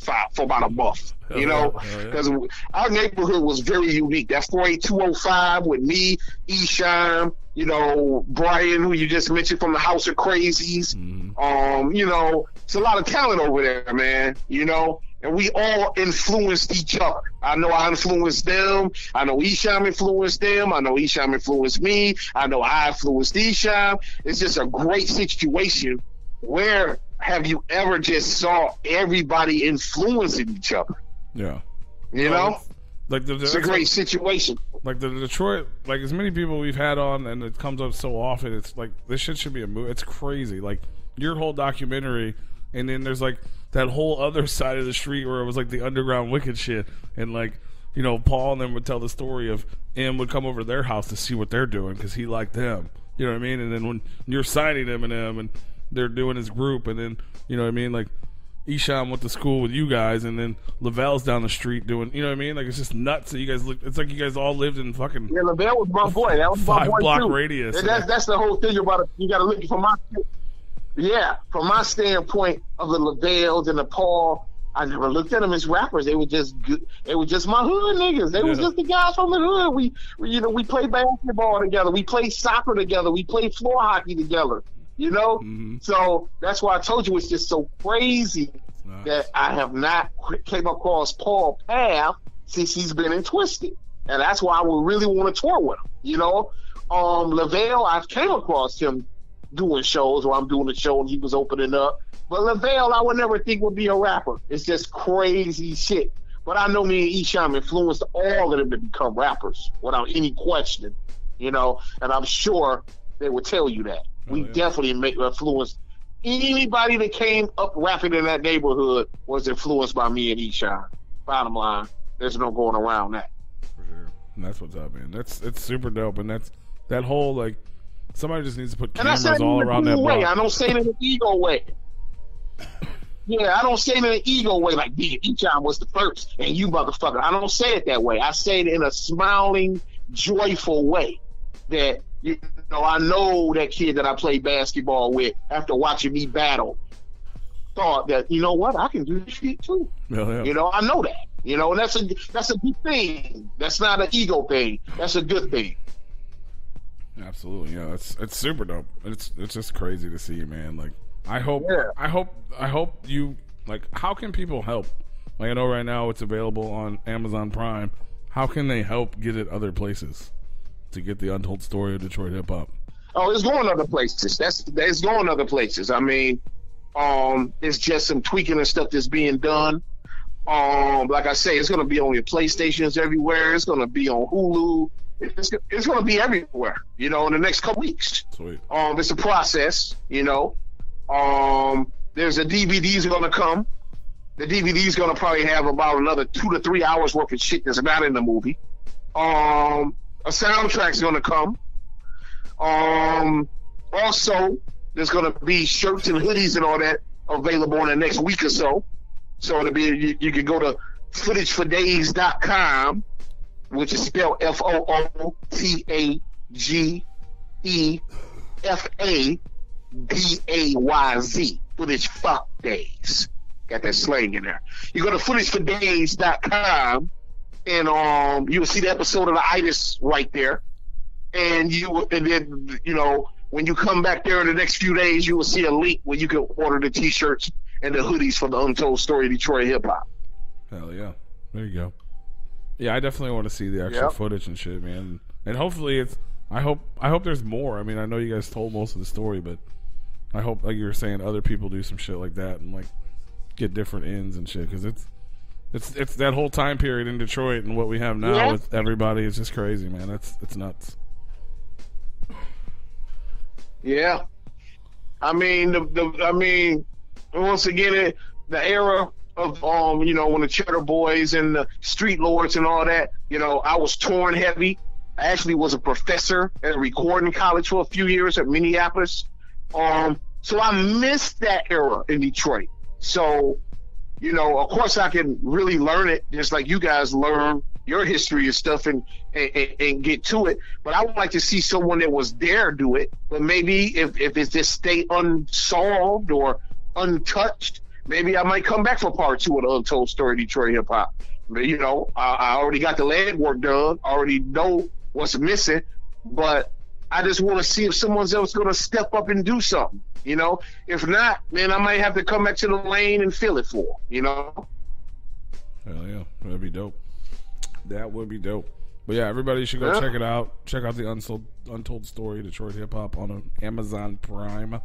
[SPEAKER 3] a month, you know? Because our neighborhood was very unique. That 48205 with me, Esham, you know, Brian, who you just mentioned from the House of Crazies. You know, it's a lot of talent over there, man, you know? And we all influenced each other. I know I influenced them. I know Esham influenced them. I know Esham influenced me. I know I influenced Esham. It's just a great situation. Where have you ever just saw everybody influencing each other?
[SPEAKER 1] Yeah.
[SPEAKER 3] You know?
[SPEAKER 1] Like
[SPEAKER 3] it's a great situation.
[SPEAKER 1] Like the Detroit, like as many people we've had on, and it comes up so often, it's like, this shit should be a movie. It's crazy. Like, your whole documentary, and then there's like that whole other side of the street where it was like the underground wicked shit, and like, you know, Paul and them would tell the story of M would come over to their house to see what they're doing because he liked them, you know what I mean? And then when you're signing Eminem and they're doing his group, and then, you know what I mean, like Esham went to school with you guys, and then Lavelle's down the street doing, you know what I mean? Like, it's just nuts that you guys look. It's like you guys all lived in fucking
[SPEAKER 3] Lavelle was my boy. That was my boy
[SPEAKER 1] 5-block
[SPEAKER 3] too.
[SPEAKER 1] radius.
[SPEAKER 3] That's the whole thing about it. You got to look from my standpoint of the Lavelles and the Paul. I never looked at them as rappers. They were just good. They were just my hood niggas. They was just the guys from the hood. We played basketball together. We played soccer together. We played floor hockey together. You know, so that's why I told you it's just so crazy that I have not came across Paul path since he's been in Twisted, and that's why I would really want to tour with him. You know, Lavelle, I came across him doing shows, or I'm doing a show and he was opening up. But Lavelle, I would never think would be a rapper. It's just crazy shit. But I know me and Esham influenced all of them to become rappers without any question. You know, and I'm sure they would tell you that. We definitely influenced anybody that came up rapping in that neighborhood was influenced by me and Esham. Bottom line, there's no going around that.
[SPEAKER 1] For sure. And that's what's up, man. It's super dope, and that's that whole, like, somebody just needs to put cameras all around that block.
[SPEAKER 3] I don't say it in an ego way. Yeah, I don't say it in an ego way like, Esham was the first and you motherfucker. I don't say it that way. I say it in a smiling, joyful way that, you know, I know that kid that I played basketball with after watching me battle thought that, you know what, I can do this shit too.
[SPEAKER 1] Yeah.
[SPEAKER 3] You know, I know that. You know, and that's a good thing. That's not an ego thing. That's a good thing.
[SPEAKER 1] Absolutely, yeah. It's super dope. It's just crazy to see, man. Like, I hope you, like, how can people help? Like, I know right now it's available on Amazon Prime. How can they help get it other places to get the untold story of Detroit hip hop?
[SPEAKER 3] Oh, it's going other places. It's going other places. I mean, it's just some tweaking and stuff that's being done. Like I say, it's going to be on your PlayStations everywhere. It's going to be on Hulu. It's going to be everywhere, you know, in the next couple weeks.
[SPEAKER 1] Sweet.
[SPEAKER 3] It's a process, you know. There's a DVD's going to come. The DVD's going to probably have about another 2 to 3 hours worth of shit that's not in the movie. A soundtrack's going to come. Also, there's going to be shirts and hoodies and all that available in the next week or so. So it'll be, you can go to footagefordays.com, which is spelled FOOTAGEFADAYZ. Footage fuck days. Got that slang in there. You go to footagefordays.com and you'll see the episode of the itis right there. And then, you know, when you come back there in the next few days, you will see a link where you can order the T-shirts and the hoodies for the Untold Story of Detroit Hip Hop.
[SPEAKER 1] Hell yeah. There you go. Yeah, I definitely want to see the actual footage and shit, man. And hopefully it's I hope there's more. I mean, I know you guys told most of the story, but I hope, like you were saying, other people do some shit like that and like get different ends and shit, because it's that whole time period in Detroit and what we have now with everybody is just crazy, man. It's nuts.
[SPEAKER 3] Yeah, I mean once again the era of when the Cheddar Boys and the Street Lords and all that, I was torn heavy. I actually was a professor at a recording college for a few years at Minneapolis. So I missed that era in Detroit. So, of course I can really learn it just like you guys learn your history and stuff and get to it. But I would like to see someone that was there do it. But maybe if it's just stay unsolved or untouched, maybe I might come back for part 2 of the Untold Story of Detroit Hip Hop. But, I already got the legwork done, already know what's missing, but I just want to see if someone else going to step up and do something, If not, man, I might have to come back to the lane and fill it for,
[SPEAKER 1] Hell yeah, that'd be dope. That would be dope. But yeah, everybody should go check it out. Check out the Untold Story Detroit Hip Hop on Amazon Prime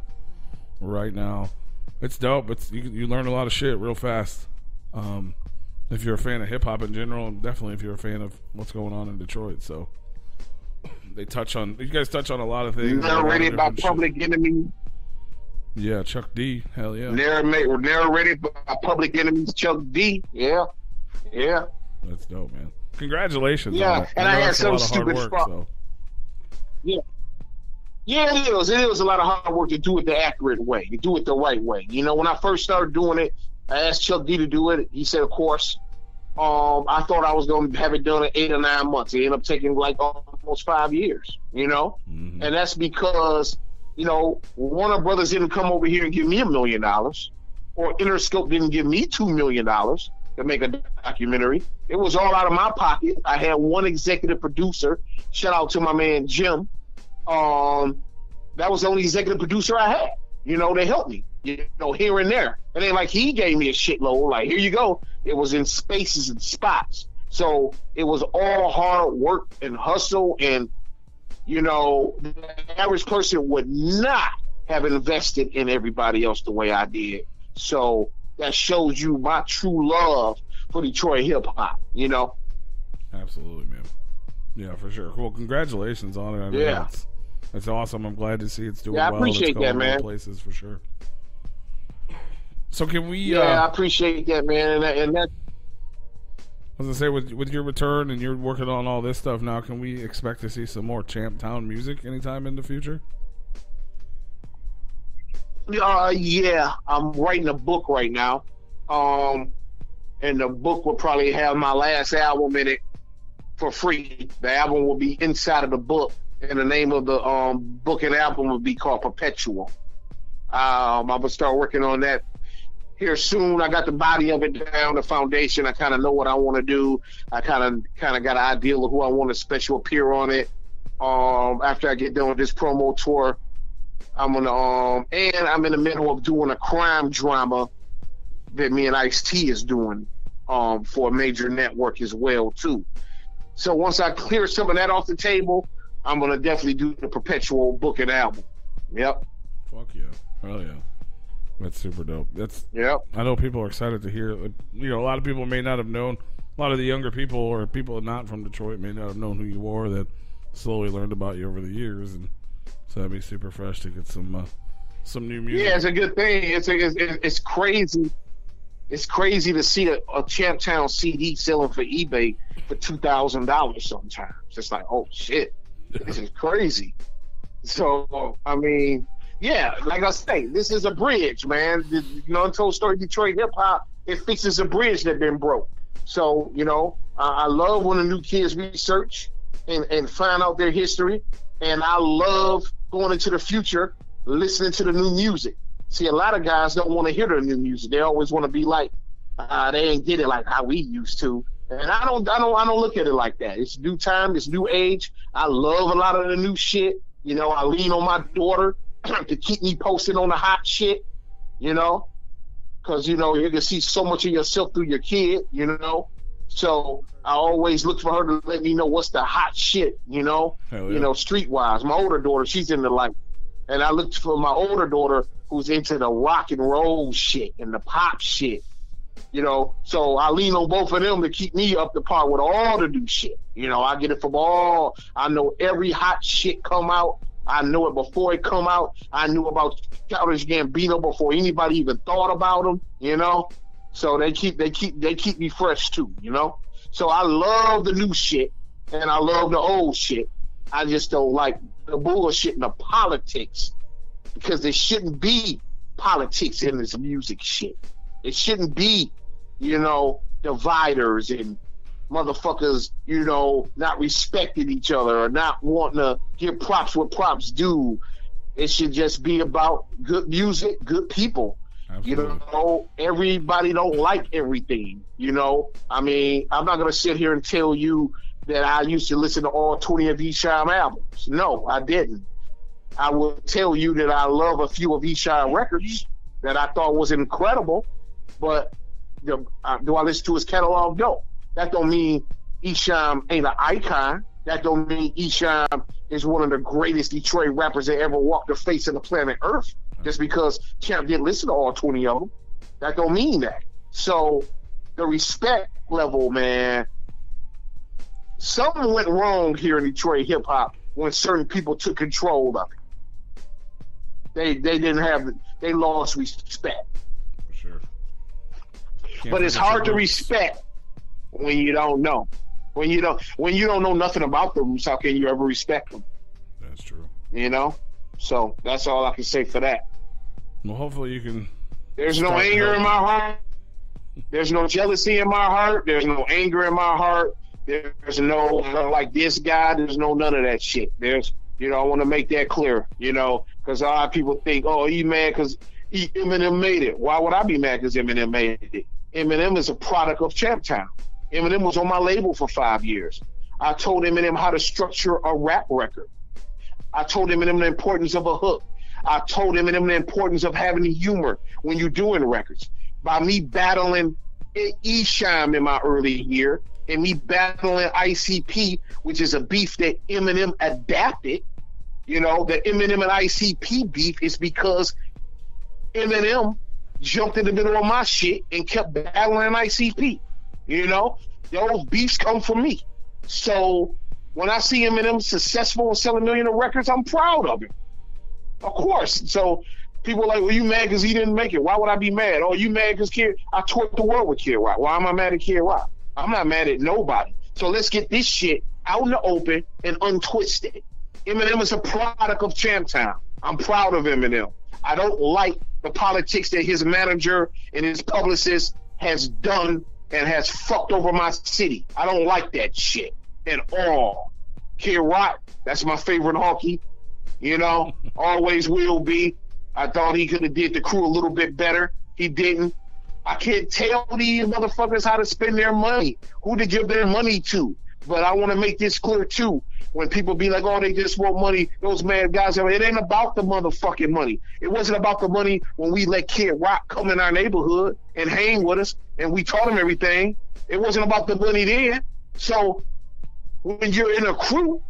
[SPEAKER 1] right now. It's dope. You learn a lot of shit real fast. If you're a fan of hip hop in general, and definitely if you're a fan of what's going on in Detroit. So you guys touch on a lot of things.
[SPEAKER 3] Narrated by Public Enemy.
[SPEAKER 1] Yeah, Chuck D. Hell yeah.
[SPEAKER 3] Narrated by Public Enemy's Chuck D. Yeah.
[SPEAKER 1] That's dope, man. Congratulations.
[SPEAKER 3] Yeah, and I had some stupid
[SPEAKER 1] work, so.
[SPEAKER 3] Yeah, it is. It is a lot of hard work to do it the accurate way, to do it the right way. When I first started doing it, I asked Chuck D to do it. He said, of course. I thought I was going to have it done in 8 or 9 months. It ended up taking like almost 5 years,
[SPEAKER 1] Mm-hmm.
[SPEAKER 3] And that's because, Warner Brothers didn't come over here and give me $1 million, or Interscope didn't give me $2 million to make a documentary. It was all out of my pocket. I had one executive producer. Shout out to my man, Jim. That was the only executive producer I had. They helped me, here and there. It ain't like he gave me a shitload. Like, here you go. It was in spaces and spots. So it was all hard work and hustle. And, the average person would not have invested in everybody else the way I did. So that shows you my true love for Detroit hip hop,
[SPEAKER 1] Absolutely, man. Yeah, for sure. Well, congratulations on it. I mean, That's awesome. I'm glad to see it's doing well.
[SPEAKER 3] I appreciate that, man.
[SPEAKER 1] Places for sure. So can we?
[SPEAKER 3] Yeah, I appreciate that, man. And that.
[SPEAKER 1] I was gonna say, with your return and you're working on all this stuff now, can we expect to see some more Champtown music anytime in the future?
[SPEAKER 3] Yeah, I'm writing a book right now, and the book will probably have my last album in it for free. The album will be inside of the book, and the name of the book and album will be called Perpetual. I'm gonna start working on that here soon. I got the body of it down, the foundation. I kind of know what I want to do. I kind of got an idea of who I want to special appear on it. After I get done with this promo tour, I'm gonna and I'm in the middle of doing a crime drama that me and Ice-T is doing for a major network as well too. So once I clear some of that off the table, I'm gonna definitely do the Perpetual book and album. Yep.
[SPEAKER 1] Fuck yeah. Hell yeah. That's super dope.
[SPEAKER 3] Yep.
[SPEAKER 1] I know people are excited to hear. A lot of people may not have known. A lot of the younger people or people not from Detroit may not have known who you are. That slowly learned about you over the years, and so that'd be super fresh to get some new music.
[SPEAKER 3] Yeah, it's a good thing. It's crazy. It's crazy to see a Champtown CD selling for eBay for $2,000 sometimes. It's like, oh shit, this is crazy. So I mean. Yeah, like I say, this is a bridge, man. The Untold Story Detroit hip hop, it fixes a bridge that been broke. So, I love when the new kids research and find out their history. And I love going into the future, listening to the new music. See, a lot of guys don't want to hear the new music. They always want to be like, they ain't get it like how we used to. And I don't look at it like that. It's new time, it's new age. I love a lot of the new shit. You know, I lean on my daughter to keep me posted on the hot shit, you know, because, you know, you can see so much of yourself through your kid, you know. So I always look for her to let me know what's the hot shit, you know, you know, streetwise. My older daughter, she's into like, and I looked for my older daughter who's into the rock and roll shit and the pop shit, you know. So I lean on both of them to keep me up to par with all the new shit. You know, I get it from all. I know every hot shit come out. I know it before it come out. I knew about Childish Gambino before anybody even thought about him, you know. So they keep me fresh too, you know. So I love the new shit and I love the old shit. I just don't like the bullshit and the politics, because there shouldn't be politics in this music shit. It shouldn't be, you know, dividers and motherfuckers, you know, not respecting each other or not wanting to give props what props do. It should just be about good music, good people. Absolutely. You know, everybody don't like everything, you know. I mean, I'm not going to sit here and tell you that I used to listen to all 20 of Esham albums. No, I didn't. I will tell you that I love a few of Esham records that I thought was incredible, but do I listen to his catalog? No. That don't mean Esham ain't an icon. That don't mean Esham is one of the greatest Detroit rappers that ever walked the face of the planet Earth. Just because Champ didn't listen to all 20 of them, that don't mean that. So the respect level, man, something went wrong here in Detroit hip hop when certain people took control of it. They lost respect.
[SPEAKER 1] For sure.
[SPEAKER 3] But it's hard to respect when you don't know. When you don't know nothing about the roots, how can you ever respect them?
[SPEAKER 1] That's true.
[SPEAKER 3] You know? So that's all I can say for that.
[SPEAKER 1] Well, hopefully you can.
[SPEAKER 3] There's no anger in my heart. There's no jealousy in my heart. There's no anger in my heart. There's no like this guy. There's no none of that shit. There's, you know, I want to make that clear, you know, because a lot of people think, oh, he mad because Eminem made it. Why would I be mad because Eminem made it? Eminem is a product of Champtown. Eminem was on my label for 5 years. I told Eminem how to structure a rap record. I told Eminem the importance of a hook. I told Eminem the importance of having humor when you're doing records. By me battling Esham in my early year and me battling ICP, which is a beef that Eminem adapted, you know, the Eminem and ICP beef is because Eminem jumped in the middle of my shit and kept battling ICP. You know, those beefs come from me. So when I see Eminem successful and selling millions of records, I'm proud of him. Of course. So people are like, well, you mad because he didn't make it. Why would I be mad? Oh, you mad because I toured the world with Kid Rock. Why am I mad at Kid Rock? I'm not mad at nobody. So let's get this shit out in the open and untwisted. Eminem is a product of Champtown. I'm proud of Eminem. I don't like the politics that his manager and his publicist has done and has fucked over my city. I don't like that shit at all. Kid Rock, that's my favorite honky. You know, always will be. I thought he could have did the crew a little bit better. He didn't. I can't tell these motherfuckers how to spend their money, who to give their money to. But I want to make this clear too. When people be like, oh, they just want money, those mad guys, it ain't about the motherfucking money. It wasn't about the money when we let Kid Rock come in our neighborhood and hang with us and we taught him everything. It wasn't about the money then. So when you're in a crew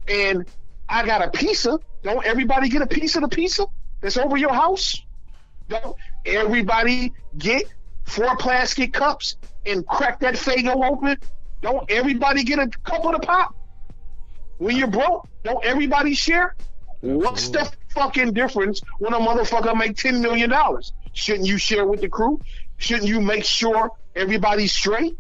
[SPEAKER 3] and I got a pizza, don't everybody get a piece of the pizza that's over your house? Don't everybody get 4 plastic cups and crack that Faygo open? Don't everybody get a cup of the pop? When you're broke, don't everybody share? Absolutely. What's the fucking difference when a motherfucker make $10 million? Shouldn't you share with the crew? Shouldn't you make sure everybody's straight?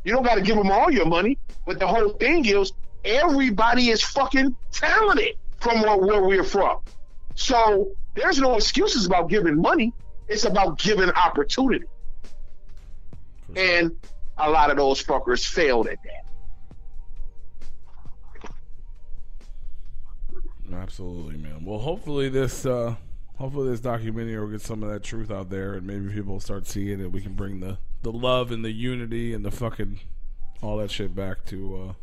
[SPEAKER 3] You don't got to give them all your money, but the whole thing is everybody is fucking talented from where we're from. So there's no excuses about giving money. It's about giving opportunity. And a lot of those fuckers failed at that.
[SPEAKER 1] Absolutely, man. Well, hopefully this documentary will get some of that truth out there, and maybe people will start seeing it. We can bring the love and the unity and the fucking all that shit back to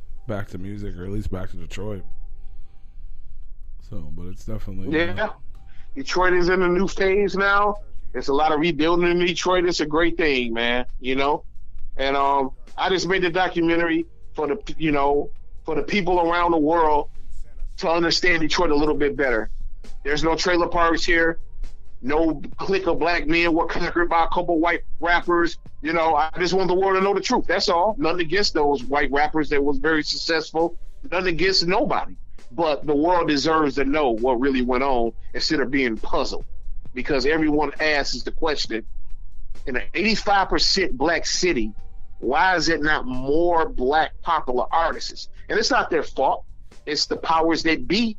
[SPEAKER 1] music, or at least back to Detroit. So, but it's definitely
[SPEAKER 3] Yeah. Detroit is in a new phase now. There's a lot of rebuilding in Detroit. It's a great thing, man. You know, and I just made the documentary for the people around the world to understand Detroit a little bit better. There's no trailer parks here. No clique of black men were conquered by a couple white rappers. You know, I just want the world to know the truth. That's all. Nothing against those white rappers that was very successful. Nothing against nobody. But the world deserves to know what really went on instead of being puzzled. Because everyone asks the question, in an 85% black city, why is it not more black popular artists? And it's not their fault. It's the powers that be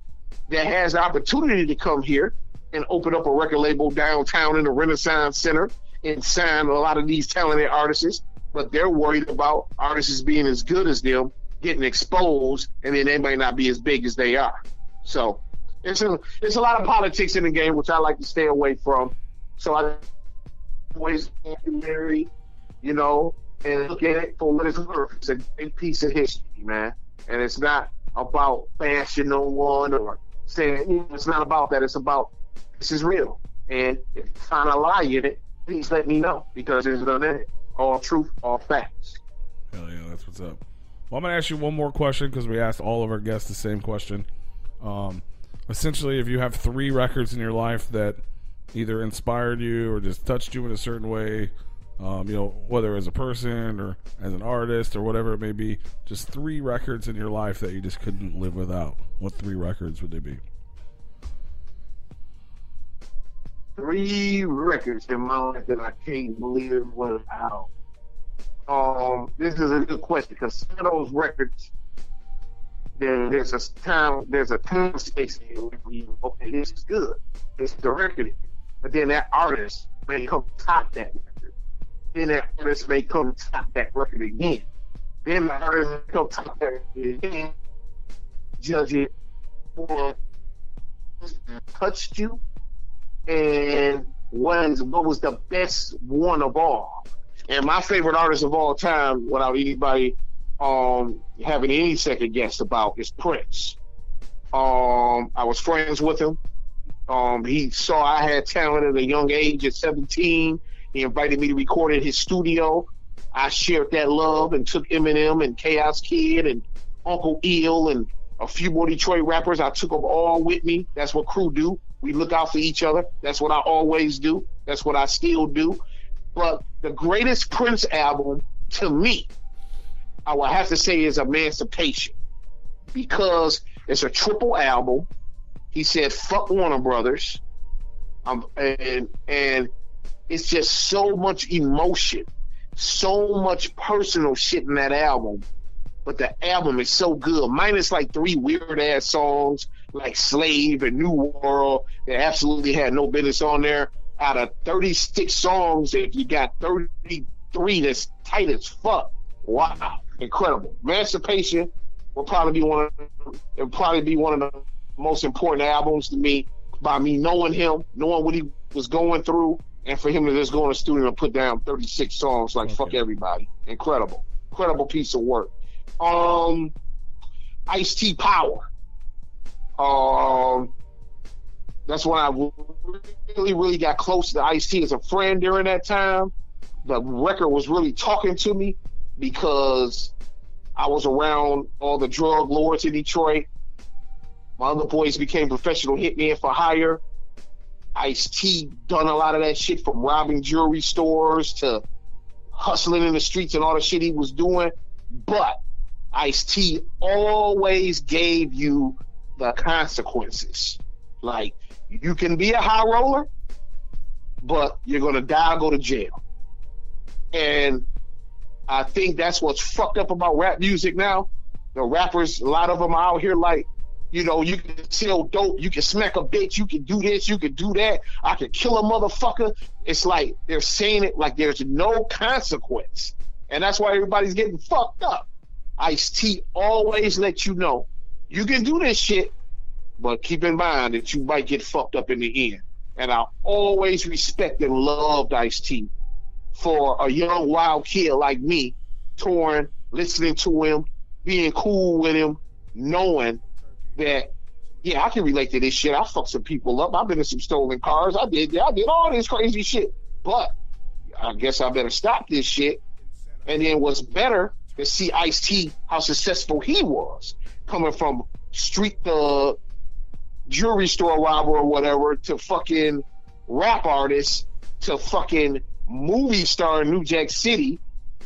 [SPEAKER 3] that has the opportunity to come here and open up a record label downtown in the Renaissance Center and sign a lot of these talented artists. But they're worried about artists being as good as them getting exposed, and then they might not be as big as they are. So it's a lot of politics in the game, which I like to stay away from. So I always documentary, you know, and look at it for what it's worth. It's a great piece of history, man. And it's not about bashing no one or saying, you know, it's not about that. It's about this is real. And if you find a lie in it, please let me know, because there's none in it. All truth, all facts.
[SPEAKER 1] Hell yeah, that's what's up. Well, I'm going to ask you one more question because we asked all of our guests the same question. Essentially, if you have 3 records in your life that either inspired you or just touched you in a certain way, you know, whether as a person or as an artist or whatever it may be, just 3 records in your life that you just couldn't live without. What 3 records would they be?
[SPEAKER 3] 3 records in my life that I can't live without. This is a good question because some of those records, there's a time space here where you, okay, this is good. It's the record. But then that artist may come top that record. Then that artist may come top that record again. Then the artist may come top that record again. Judge it for touched you and what was the best one of all. And my favorite artist of all time, without anybody having any second guess about, is Prince. I was friends with him. He saw I had talent at a young age at 17. He invited me to record in his studio. I shared that love and took Eminem and Chaos Kid and Uncle Eel and a few more Detroit rappers. I took them all with me. That's what crew do. We look out for each other. That's what I always do. That's what I still do. But the greatest Prince album, to me, I would have to say is Emancipation, because it's a triple album. He said, fuck Warner Brothers. And it's just so much emotion, so much personal shit in that album. But the album is so good, minus like 3 weird-ass songs like Slave and New World that absolutely had no business on there. Out of 36 songs, if you got 33 that's tight as fuck, wow, incredible. Emancipation will probably be one of the most important albums to me, by me knowing him, knowing what he was going through, and for him to just go in the studio and put down 36 songs like fuck everybody. Incredible piece of work. Ice-T Power. That's when I really got close to Ice-T as a friend during that time. The record was really talking to me because I was around all the drug lords in Detroit. My other boys became professional hitmen for hire. Ice-T done a lot of that shit, from robbing jewelry stores to hustling in the streets and all the shit he was doing. But Ice-T always gave you the consequences. Like, you can be a high roller, but you're gonna die or go to jail. And I think that's what's fucked up about rap music now. The rappers, a lot of them are out here like, you know, you can sell dope, you can smack a bitch, you can do this, you can do that, I can kill a motherfucker. It's like they're saying it like there's no consequence. And that's why everybody's getting fucked up. Ice-T always let you know, you can do this shit, but keep in mind that you might get fucked up in the end. And I always respect and loved Ice-T for a young wild kid like me, touring, listening to him, being cool with him, knowing that yeah, I can relate to this shit. I fucked some people up. I've been in some stolen cars. I did all this crazy shit. But I guess I better stop this shit. And then what's better to see Ice-T, how successful he was, coming from street thug, jewelry store robber or whatever, to fucking rap artist, to fucking movie star in New Jack City,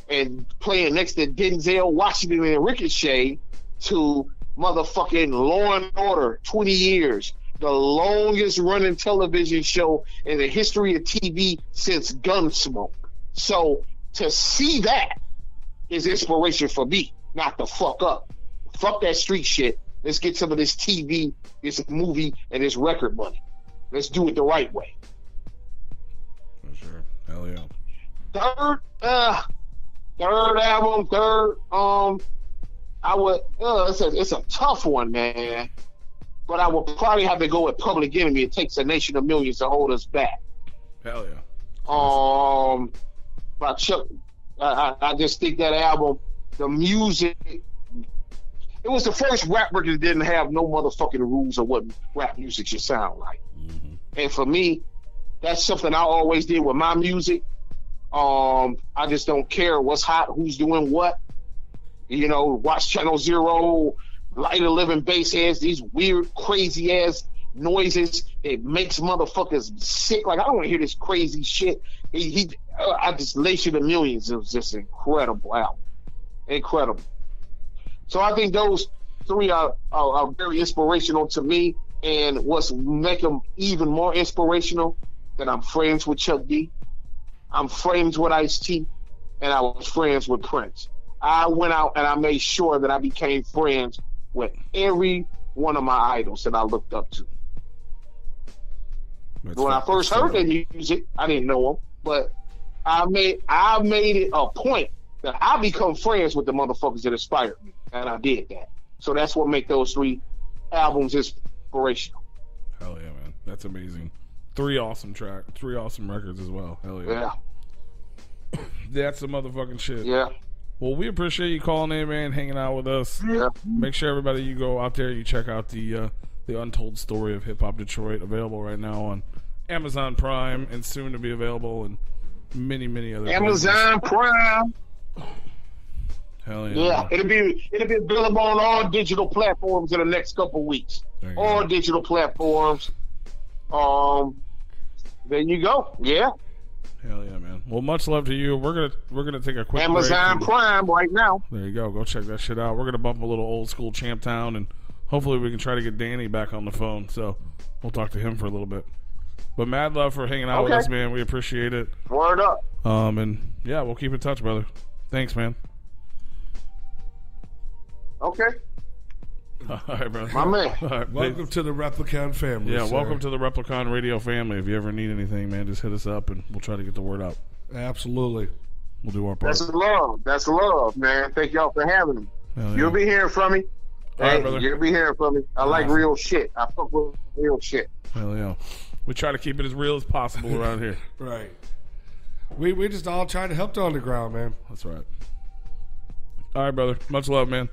[SPEAKER 3] and playing next to Denzel Washington and Ricochet, to motherfucking Law and Order, 20 years, the longest running television show in the history of TV since Gunsmoke. So to see that is inspiration for me, not to fuck up. Fuck that street shit. Let's get some of this TV, this movie, and this record money. Let's do it the right way.
[SPEAKER 1] For sure. Hell yeah.
[SPEAKER 3] Third album, I would. It's a tough one, man. But I would probably have to go with Public Enemy. It takes a nation of millions to hold us back.
[SPEAKER 1] Hell yeah.
[SPEAKER 3] By Chuck. I just think that album, the music. It was the first rap record that didn't have no motherfucking rules of what rap music should sound like.
[SPEAKER 1] Mm-hmm.
[SPEAKER 3] And for me, that's something I always did with my music. I just don't care what's hot, who's doing what. You know, watch Channel Zero, Light of Living Bass has these weird, crazy ass noises. It makes motherfuckers sick. Like, I don't want to hear this crazy shit. I just Lace You to Millions. It was just an incredible album. Incredible. So I think those three are very inspirational to me. And what's make them even more inspirational, that I'm friends with Chuck D, I'm friends with Ice-T, and I was friends with Prince. I went out and I made sure that I became friends with every one of my idols that I looked up to. When I first heard their music, I didn't know them, but I made it a point that I become friends with the motherfuckers that inspired me, and I did that. So that's what make those three albums inspirational.
[SPEAKER 1] Hell yeah, man. That's amazing. 3 awesome records as well. Hell yeah.
[SPEAKER 3] Yeah.
[SPEAKER 1] That's the motherfucking shit.
[SPEAKER 3] Yeah.
[SPEAKER 1] Well, we appreciate you calling in, man, hanging out with us.
[SPEAKER 3] Yeah.
[SPEAKER 1] Make sure everybody, you go out there, you check out the Untold Story of Hip Hop Detroit, available right now on Amazon Prime, and soon to be available in many, many other
[SPEAKER 3] Amazon
[SPEAKER 1] places.
[SPEAKER 3] Prime.
[SPEAKER 1] Hell yeah.
[SPEAKER 3] Yeah, it'll be available on all digital platforms in the next couple weeks. All digital platforms. There you go. Yeah.
[SPEAKER 1] Hell yeah, man. Well, much love to you. We're gonna take a quick
[SPEAKER 3] Amazon
[SPEAKER 1] break.
[SPEAKER 3] Prime right now.
[SPEAKER 1] There you go. Go check that shit out. We're gonna bump a little old school Champtown, and hopefully we can try to get Danny back on the phone. So we'll talk to him for a little bit. But mad love for hanging out with us, man. We appreciate it.
[SPEAKER 3] Word up.
[SPEAKER 1] And yeah, we'll keep in touch, brother. Thanks, man.
[SPEAKER 3] Okay.
[SPEAKER 1] All right, brother.
[SPEAKER 3] My man.
[SPEAKER 1] All right,
[SPEAKER 2] Welcome to the Replicon family.
[SPEAKER 1] Yeah,
[SPEAKER 2] sir.
[SPEAKER 1] welcome to the Replicon Radio family. If you ever need anything, man, just hit us up and we'll try to get the word out.
[SPEAKER 2] Absolutely.
[SPEAKER 1] We'll do our part.
[SPEAKER 3] That's love. That's love, man. Thank y'all for having me.
[SPEAKER 1] Hell yeah.
[SPEAKER 3] You'll be hearing from me.
[SPEAKER 1] All right, brother.
[SPEAKER 3] You'll be hearing from me. I like real shit. I fuck with real shit.
[SPEAKER 1] Hell yeah. We try to keep it as real as possible around here.
[SPEAKER 2] Right. We just all trying to help the underground, man.
[SPEAKER 1] That's right. All right, brother. Much love, man.